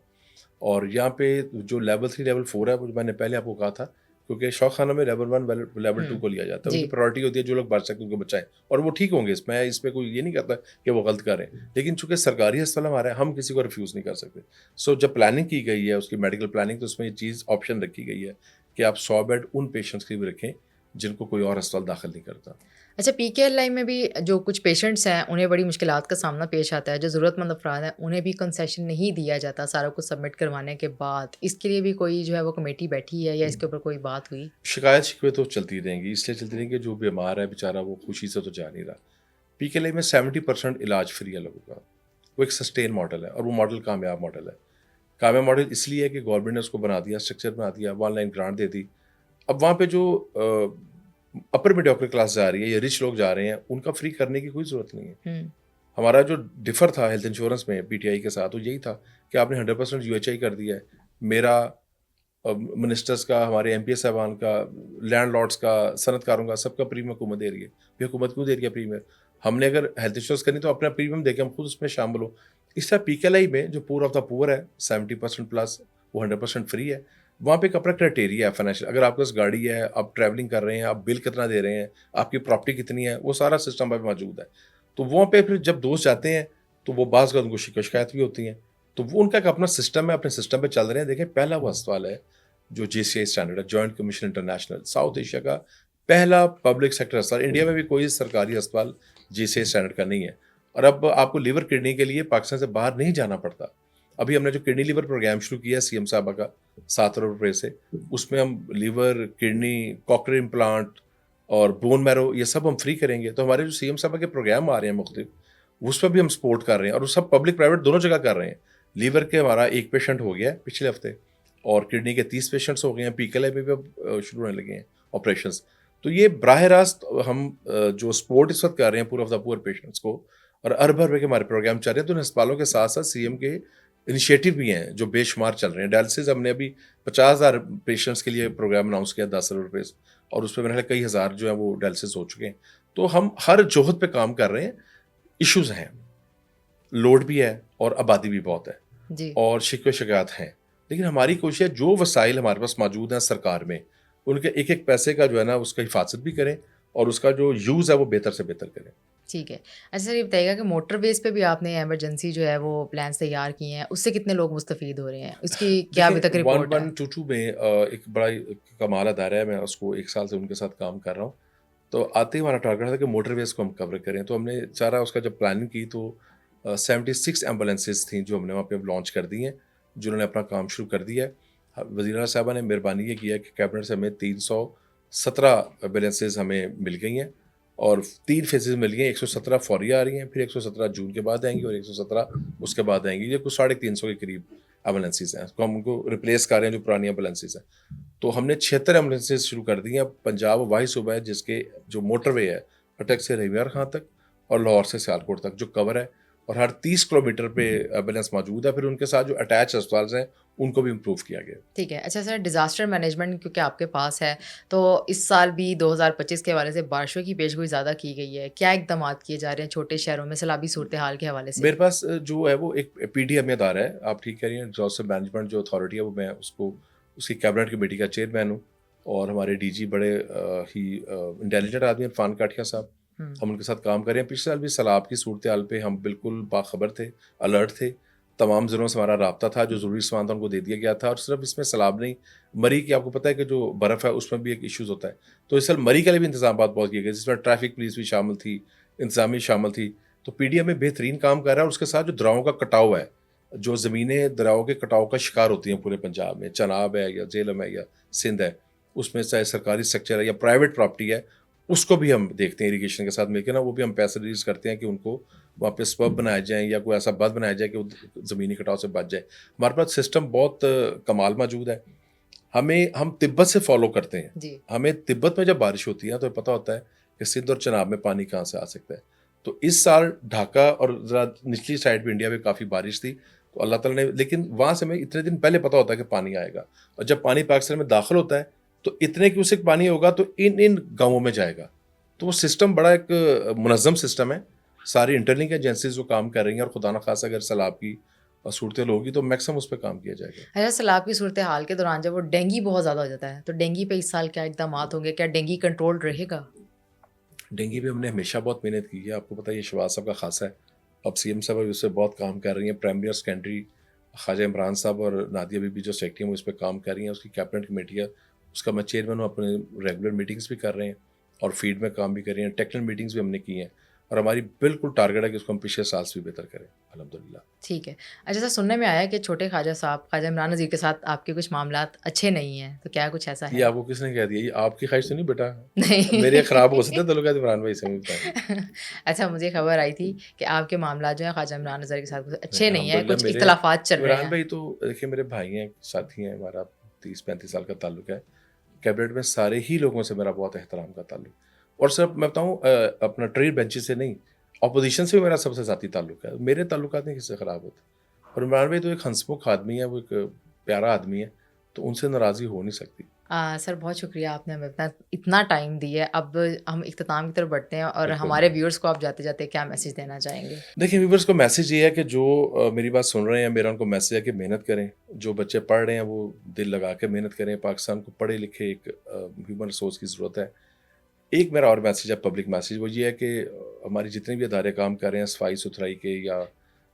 اور یہاں پہ جو لیول 3 لیول 4 ہے، وہ میں نے پہلے آپ کو کہا تھا، کیونکہ شوق خانہ میں لیول 1 لیول 2 کو لیا جاتا ہے. ان کی پرائرٹی ہوتی ہے جو لوگ بچ سکتے ہیں ان کو بچائیں، اور وہ ٹھیک ہوں گے. اس میں کوئی یہ نہیں کرتا کہ وہ غلط کریں، لیکن چونکہ سرکاری اسپتال ہمارا ہے، ہم کسی کو ریفیوز نہیں کر سکتے. سو جب پلاننگ کی گئی ہے اس کی میڈیکل پلاننگ، تو اس میں یہ چیز آپشن رکھی گئی ہے کہ آپ 100 بیڈ ان پیشنٹس کی بھی رکھیں جن کو کوئی اور اسپتال داخل نہیں کرتا. اچھا پی کے ایل آئی میں بھی جو کچھ پیشنٹس ہیں انہیں بڑی مشکلات کا سامنا پیش آتا ہے، جو ضرورت مند افراد ہیں انہیں بھی کنسیشن نہیں دیا جاتا سارا کچھ سبمٹ کروانے کے بعد. اس کے لیے بھی کوئی جو ہے وہ کمیٹی بیٹھی ہے یا اس کے اوپر کوئی بات ہوئی؟ شکایت شکوے تو چلتی رہیں گی، اس لیے چلتی رہیں گی کہ جو بیمار ہے بیچارہ وہ خوشی سے تو جا نہیں رہا. پی کے ایل آئی میں 70% علاج فری ہے لوگوں کا. وہ ایک سسٹین ماڈل ہے، اور وہ ماڈل کامیاب ماڈل ہے. کامیاب ماڈل اس لیے ہے کہ گورنمنٹ نے اس کو بنا دیا، اسٹرکچر بنا دیا، 1 لائن گرانٹ دے دی. اب وہاں پہ جو اپر میڈیوکر کلاس جا رہی ہے یا رچ لوگ جا رہے ہیں، ان کا فری کرنے کی کوئی ضرورت نہیں ہے. ہمارا جو ڈفر تھا ہیلتھ انشورنس میں پی ٹی آئی کے ساتھ، وہ یہی تھا کہ آپ نے 100% یو ایچ آئی کر دیا ہے. میرا منسٹرز کا، ہمارے ایم پی ایس صاحبان کا، لینڈ لارڈس کا، صنعت کاروں کا، سب کا پریمیم حکومت دے رہی ہے. یہ حکومت کیوں دے رہی ہے پریمیم؟ ہم نے اگر ہیلتھ انشورنس کرنی تو اپنا پریمیم دے کے ہم خود اس میں شامل ہو. اس طرح پی کے ایل آئی میں جو پور آف دا پور ہے 70% پلس، وہ 100% فری ہے. وہاں پہ ایک اپنا کرائٹیریا ہے فائنینشیل. اگر آپ کے پاس گاڑی ہے، آپ ٹریولنگ کر رہے ہیں، آپ بل کتنا دے رہے ہیں، آپ کی پراپرٹی کتنی ہے، وہ سارا سسٹم پہ موجود ہے. تو وہاں پہ پھر جب دوست جاتے ہیں تو وہ بعض کا ان کو شکایت بھی ہوتی ہیں. تو وہ ان کا ایک اپنا سسٹم ہے، اپنے سسٹم پہ چل رہے ہیں. دیکھیں پہلا وہ اسپتال ہے جو جے سی آئی اسٹینڈرڈ ہے، joint commission international, south Asia کا پہلا پبلک سیکٹر اسپتال. انڈیا میں بھی کوئی سرکاری اسپتال جے سی آئی اسٹینڈرڈ کا نہیں ہے. اور اب آپ کو لیور کڈنی کے لیے پاکستان سے باہر نہیں جانا پڑتا. ابھی ہم نے جو کڈنی لیور پروگرام شروع کیا ہے سی ایم صاحبہ کا 7 ارب روپے سے، اس میں ہم لیور، کڈنی، کوکلر امپلانٹ اور بون میرو یہ سب ہم فری کریں گے. تو ہمارے جو سی ایم صاحبہ کے پروگرام آ رہے ہیں مختلف، اس پہ بھی ہم سپورٹ کر رہے ہیں، اور وہ سب پبلک پرائیویٹ دونوں جگہ کر رہے ہیں. لیور کے ہمارا 1 پیشنٹ ہو گیا ہے پچھلے ہفتے، اور کڈنی کے 30 پیشنٹس ہو گئے ہیں. پی کے ایل آئی میں بھی اب شروع ہونے لگے ہیں آپریشنس. تو یہ براہ راست ہم جو سپورٹ اس وقت کر رہے ہیں پور آف دا پور پیشنٹس کو، اور ارب روپے کے ہمارے پروگرام چل رہے ہیں. تو ان اسپتالوں کے ساتھ ساتھ سی ایم کے انیشیٹو بھی ہیں جو بے شمار چل رہے ہیں. ڈائلسس ہم نے ابھی 50,000 پیشنٹس کے لیے پروگرام اناؤنس کیا 10 ارب روپے، اور اس پہ میرے خیال کئی ہزار جو ہیں وہ ڈائلسس ہو چکے ہیں. تو ہم ہر جوہد پہ کام کر رہے ہیں. ایشوز ہیں، لوڈ بھی ہے اور آبادی بھی بہت ہے جی، اور شکوے شکایات ہیں، لیکن ہماری کوشش ہے جو وسائل ہمارے پاس موجود ہیں سرکار میں، ان کے ایک ایک پیسے کا جو ہے نا اس کا حفاظت بھی کریں، اور اس کا جو یوز ہے وہ بہتر سے بہتر کریں. ٹھیک ہے. اچھا سر یہ بتائیے گا کہ موٹر ویز پہ بھی آپ نے ایمرجنسی جو ہے وہ پلانس تیار کیے ہیں، اس سے کتنے لوگ مستفید ہو رہے ہیں؟ اس کی کیا ابھی تک رپورٹ ہے؟ 1122 میں ایک بڑا کمال ادارہ ہے، میں اس کو 1 سال سے ان کے ساتھ کام کر رہا ہوں. تو آتے ہی ہمارا ٹارگیٹ تھا کہ موٹر ویز کو ہم کور کریں. تو ہم نے سارا اس کا جب پلاننگ کی تو 76 ایمبولینسز تھیں جو ہم نے وہاں پہ لانچ کر دی ہیں، جنہوں نے اپنا کام شروع کر دیا ہے. وزیر اعلیٰ صاحبہ نے مہربانی یہ کیا کہ کیبنٹ سے ہمیں 317 ایمبولینسز ہمیں مل گئی ہیں، اور 3 فیزز مل گئی ہیں. 117 فوری آ رہی ہیں، پھر 117 جون کے بعد آئیں گی، اور 117 اس کے بعد آئیں گی. یہ کچھ 350 کے قریب ایمبولینسز ہیں. ہم ان کو ریپلیس کر رہے ہیں جو پرانی ایمبولینسز ہیں. تو ہم نے 76 ایمبولینسز شروع کر دی ہیں. پنجاب واحد صوبہ ہے جس کے جو موٹر وے ہے اٹک سے رحیمیار خان تک اور لاہور سے سیالکوٹ تک جو کور ہے، اور ہر 30 کلومیٹر پہ ایمبولینس موجود ہے. پھر ان کے ساتھ جو اٹیچ اسپتال ہیں ان کو بھی امپروو کیا گیا. ٹھیک ہے. اچھا سر ڈیزاسٹر مینجمنٹ کیونکہ آپ کے پاس ہے، تو اس سال بھی 2025 کے حوالے سے بارشوں کی پیش گوئی زیادہ کی گئی ہے، کیا اقدامات کیے جا رہے ہیں چھوٹے شہروں میں سیلابی صورتحال کے حوالے سے؟ میرے پاس جو ہے وہ ایک پی ڈی ایم ادارہ ہے، آپ ٹھیک کہہ رہی ہیں، ڈیزاسٹر مینجمنٹ جو اتھارٹی ہے، وہ میں اس کی کیبنٹ کمیٹی کا چیئرمین ہوں. اور ہمارے ڈی جی بڑے ہی انٹیلیجنٹ آدمی ہیں، عرفان کاٹھیا صاحب. ہم ان کے ساتھ کام کریں. پچھلے سال بھی سیلاب کی صورتحال پہ ہم بالکل باخبر تھے، الرٹ تھے. تمام ضلعوں سے ہمارا رابطہ تھا، جو ضروری سامان تھا ان کو دے دیا گیا تھا. اور صرف اس میں سیلاب نہیں، مری کی آپ کو پتہ ہے کہ جو برف ہے اس میں بھی ایک ایشوز ہوتا ہے. تو اس سال مری کے لیے بھی انتظامات بہت کیے گئے، جس میں ٹریفک پولیس بھی شامل تھی، انتظامیہ شامل تھی. تو پی ڈی ایم میں بہترین کام کر رہا ہے. اور اس کے ساتھ جو دراؤں کا کٹاؤ ہے، جو زمینیں دریاؤں کے کٹاؤ کا شکار ہوتی ہیں پورے پنجاب میں، چناب ہے یا جہلم ہے یا سندھ ہے، اس میں چاہے سرکاری سٹرکچر ہے یا پرائیویٹ پراپرٹی ہے، اس کو بھی ہم دیکھتے ہیں اریگیشن کے ساتھ مل کے نا، وہ بھی ہم پیسے ریلیز کرتے ہیں کہ ان کو وہاں پہ سبب بنائے جائیں یا کوئی ایسا بند بنایا جائے کہ وہ زمینی کٹاؤ سے بچ جائے. ہمارے پاس سسٹم بہت کمال موجود ہے. ہم تبت سے فالو کرتے ہیں. جی ہمیں تبت میں جب بارش ہوتی ہے تو پتہ ہوتا ہے کہ سندھ اور چناب میں پانی کہاں سے آ سکتا ہے. تو اس سال ڈھاکہ اور ذرا نچلی سائڈ پہ انڈیا میں کافی بارش تھی، تو اللہ تعالیٰ نے، لیکن وہاں سے ہمیں اتنے دن پہلے پتہ ہوتا ہے کہ پانی آئے گا، اور جب پانی پاکستان میں داخل ہوتا ہے تو اتنے کیوسک پانی ہوگا تو ان گاؤں میں جائے گا. تو وہ سسٹم بڑا ایک منظم سسٹم ہے. ساری انٹرلنک ایجنسیز جو کام کر رہی ہیں، اور خدا نخواستہ اگر سیلاب کی صورتیں ہوگی تو میکسیمم اس پہ کام کیا جائے گا. اچھا، سیلاب کی صورتحال کے دوران جب وہ ڈینگی بہت زیادہ ہو جاتا ہے تو ڈینگی پہ اس سال کیا اقدامات ہوں گے؟ کیا ڈینگی کنٹرول رہے گا؟ ڈینگی پہ ہم نے ہمیشہ بہت محنت کی ہے. آپ کو پتہ ہے یہ شہباز صاحب کا خاصہ ہے. اب سی ایم صاحب اس پہ بہت کام کر رہی ہیں. پرائمری اور سیکنڈری خواجہ عمران صاحب اور نادیہ بی بی جو سیکٹری ہیں وہ اس پہ کام کر رہی ہیں. اس کی کیبنٹ کمیٹی ہے، اس کا میں چیئرمین ہوں. اپنے ریگولر میٹنگس بھی کر رہے ہیں اور فیلڈ میں کام بھی کر رہے ہیں. ٹیکنیکل میٹنگس بھی ہم نے کی ہیں، اور ہماری بالکل ٹارگیٹ ہے کہ اس کو ہم پچھلے سال سے بھی بہتر کریں الحمدللہ. ٹھیک ہے. اچھا سر، سننے میں آیا کہ چھوٹے خواجہ صاحب خواجہ عمران نذیر کے ساتھ آپ کے کچھ معاملات اچھے نہیں ہیں، تو کیا کچھ ایسا ہے؟ یہ آپ کو کس نے کہہ دیا؟ یہ آپ کی خواہش تو نہیں بیٹا؟ نہیں میرے خراب ہو سکتے ہیں تعلقات عمران بھائی سے. اچھا، مجھے خبر آئی تھی کہ آپ کے معاملات جو ہیں خواجہ عمران نذیر کے ساتھ اچھے نہیں ہیں، الحمدللہ کچھ میرے اختلافات چل رہے عمران ہیں. بھائی تو دیکھیے میرے بھائی ہیں، ساتھی ہیں، ہمارا 30-35 سال کا تعلق ہے. کیبنٹ میں سارے ہی لوگوں سے میرا بہت احترام کا تعلق. اور صرف میں بتاؤں اپنا ٹریڈ بینچز سے نہیں، اپوزیشن سے بھی میرا سب سے ذاتی تعلق ہے. میرے تعلقات نہیں کسی سے خراب ہوتے. اور عمران بھائی تو ایک ہنسمکھ آدمی ہے، وہ ایک پیارا آدمی ہے، تو ان سے ناراضی ہو نہیں سکتی. سر بہت شکریہ، آپ نے ہمیں اتنا ٹائم دیا ہے. اب ہم اختتام کی طرف بڑھتے ہیں، اور بالکل. ہمارے ویورز کو آپ جاتے جاتے کیا میسج دینا چاہیں گے؟ دیکھیں ویورز کو میسج یہ ہے کہ جو میری بات سن رہے ہیں، میرا ان کو میسج ہے کہ محنت کریں. جو بچے پڑھ رہے ہیں وہ دل لگا کے محنت کریں. پاکستان کو پڑھے لکھے ایک ہیومن ریسورس کی ضرورت ہے. ایک میرا اور میسج ہے، پبلک میسج، وہ یہ ہے کہ ہماری جتنے بھی ادارے کام کر رہے ہیں صفائی ستھرائی کے یا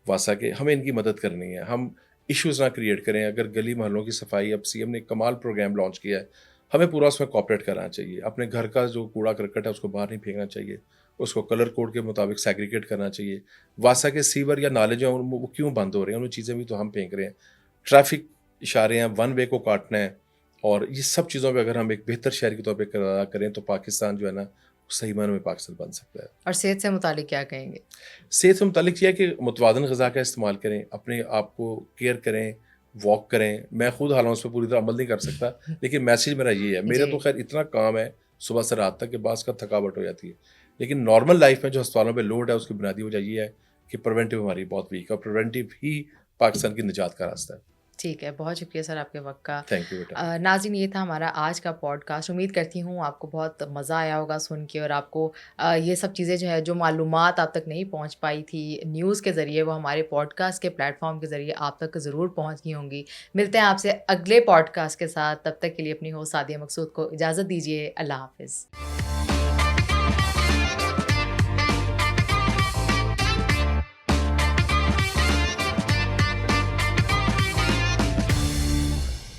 واسا کے، ہمیں ان کی مدد کرنی ہے. ہم ایشوز نہ کریٹ کریں. اگر گلی محلوں کی صفائی، اب سی ایم نے ایک کمال پروگرام لانچ کیا ہے، ہمیں پورا اس میں کوآپریٹ کرنا چاہیے. اپنے گھر کا جو کوڑا کرکٹ ہے اس کو باہر نہیں پھینکنا چاہیے، اس کو کلر کوڈ کے مطابق سیگریگیٹ کرنا چاہیے. واسا کے سیور یا نالے جو ہیں وہ کیوں بند ہو رہے ہیں، ان چیزیں بھی تو ہم پھینک رہے ہیں. ٹریفک اشارے ہیں، ون وے کو کاٹنا ہے، اور یہ سب چیزوں پہ اگر ہم ایک بہتر شہر کے طور پہ کردار کریں تو پاکستان جو ہے نا صحیح معنوں میں پاکستان بن سکتا ہے. اور صحت سے متعلق کیا کہیں گے؟ صحت سے متعلق یہ ہے کہ متوازن غذا کا استعمال کریں، اپنے آپ کو کیئر کریں، واک کریں. میں خود حالانکہ اس پہ پوری طرح عمل نہیں کر سکتا، لیکن میسیج میرا یہ ہے. میرا تو خیر اتنا کام ہے صبح سے رات تک کہ بعض کا تھکاوٹ ہو جاتی ہے، لیکن نارمل لائف میں جو ہسپتالوں پہ لوڈ ہے اس کی بنیادی وجہ یہ ہے کہ پریونٹیو ہماری بہت ویک ہے، اور پریونٹیو ہی پاکستان کی نجات کا راستہ ہے. ٹھیک ہے، بہت شکریہ سر آپ کے وقت کا. تھینک یو بیٹا. ناظرین، یہ تھا ہمارا آج کا پوڈ کاسٹ. امید کرتی ہوں آپ کو بہت مزہ آیا ہوگا سن کے، اور آپ کو یہ سب چیزیں جو ہے، جو معلومات آپ تک نہیں پہنچ پائی تھی نیوز کے ذریعے، وہ ہمارے پوڈ کاسٹ کے پلیٹ فارم کے ذریعے آپ تک ضرور پہنچ گئی ہوں گی. ملتے ہیں آپ سے اگلے پوڈ کاسٹ کے ساتھ. تب تک کے لیے اپنی ہوسٹ سعدیہ مقصود کو اجازت دیجیے. اللہ حافظ.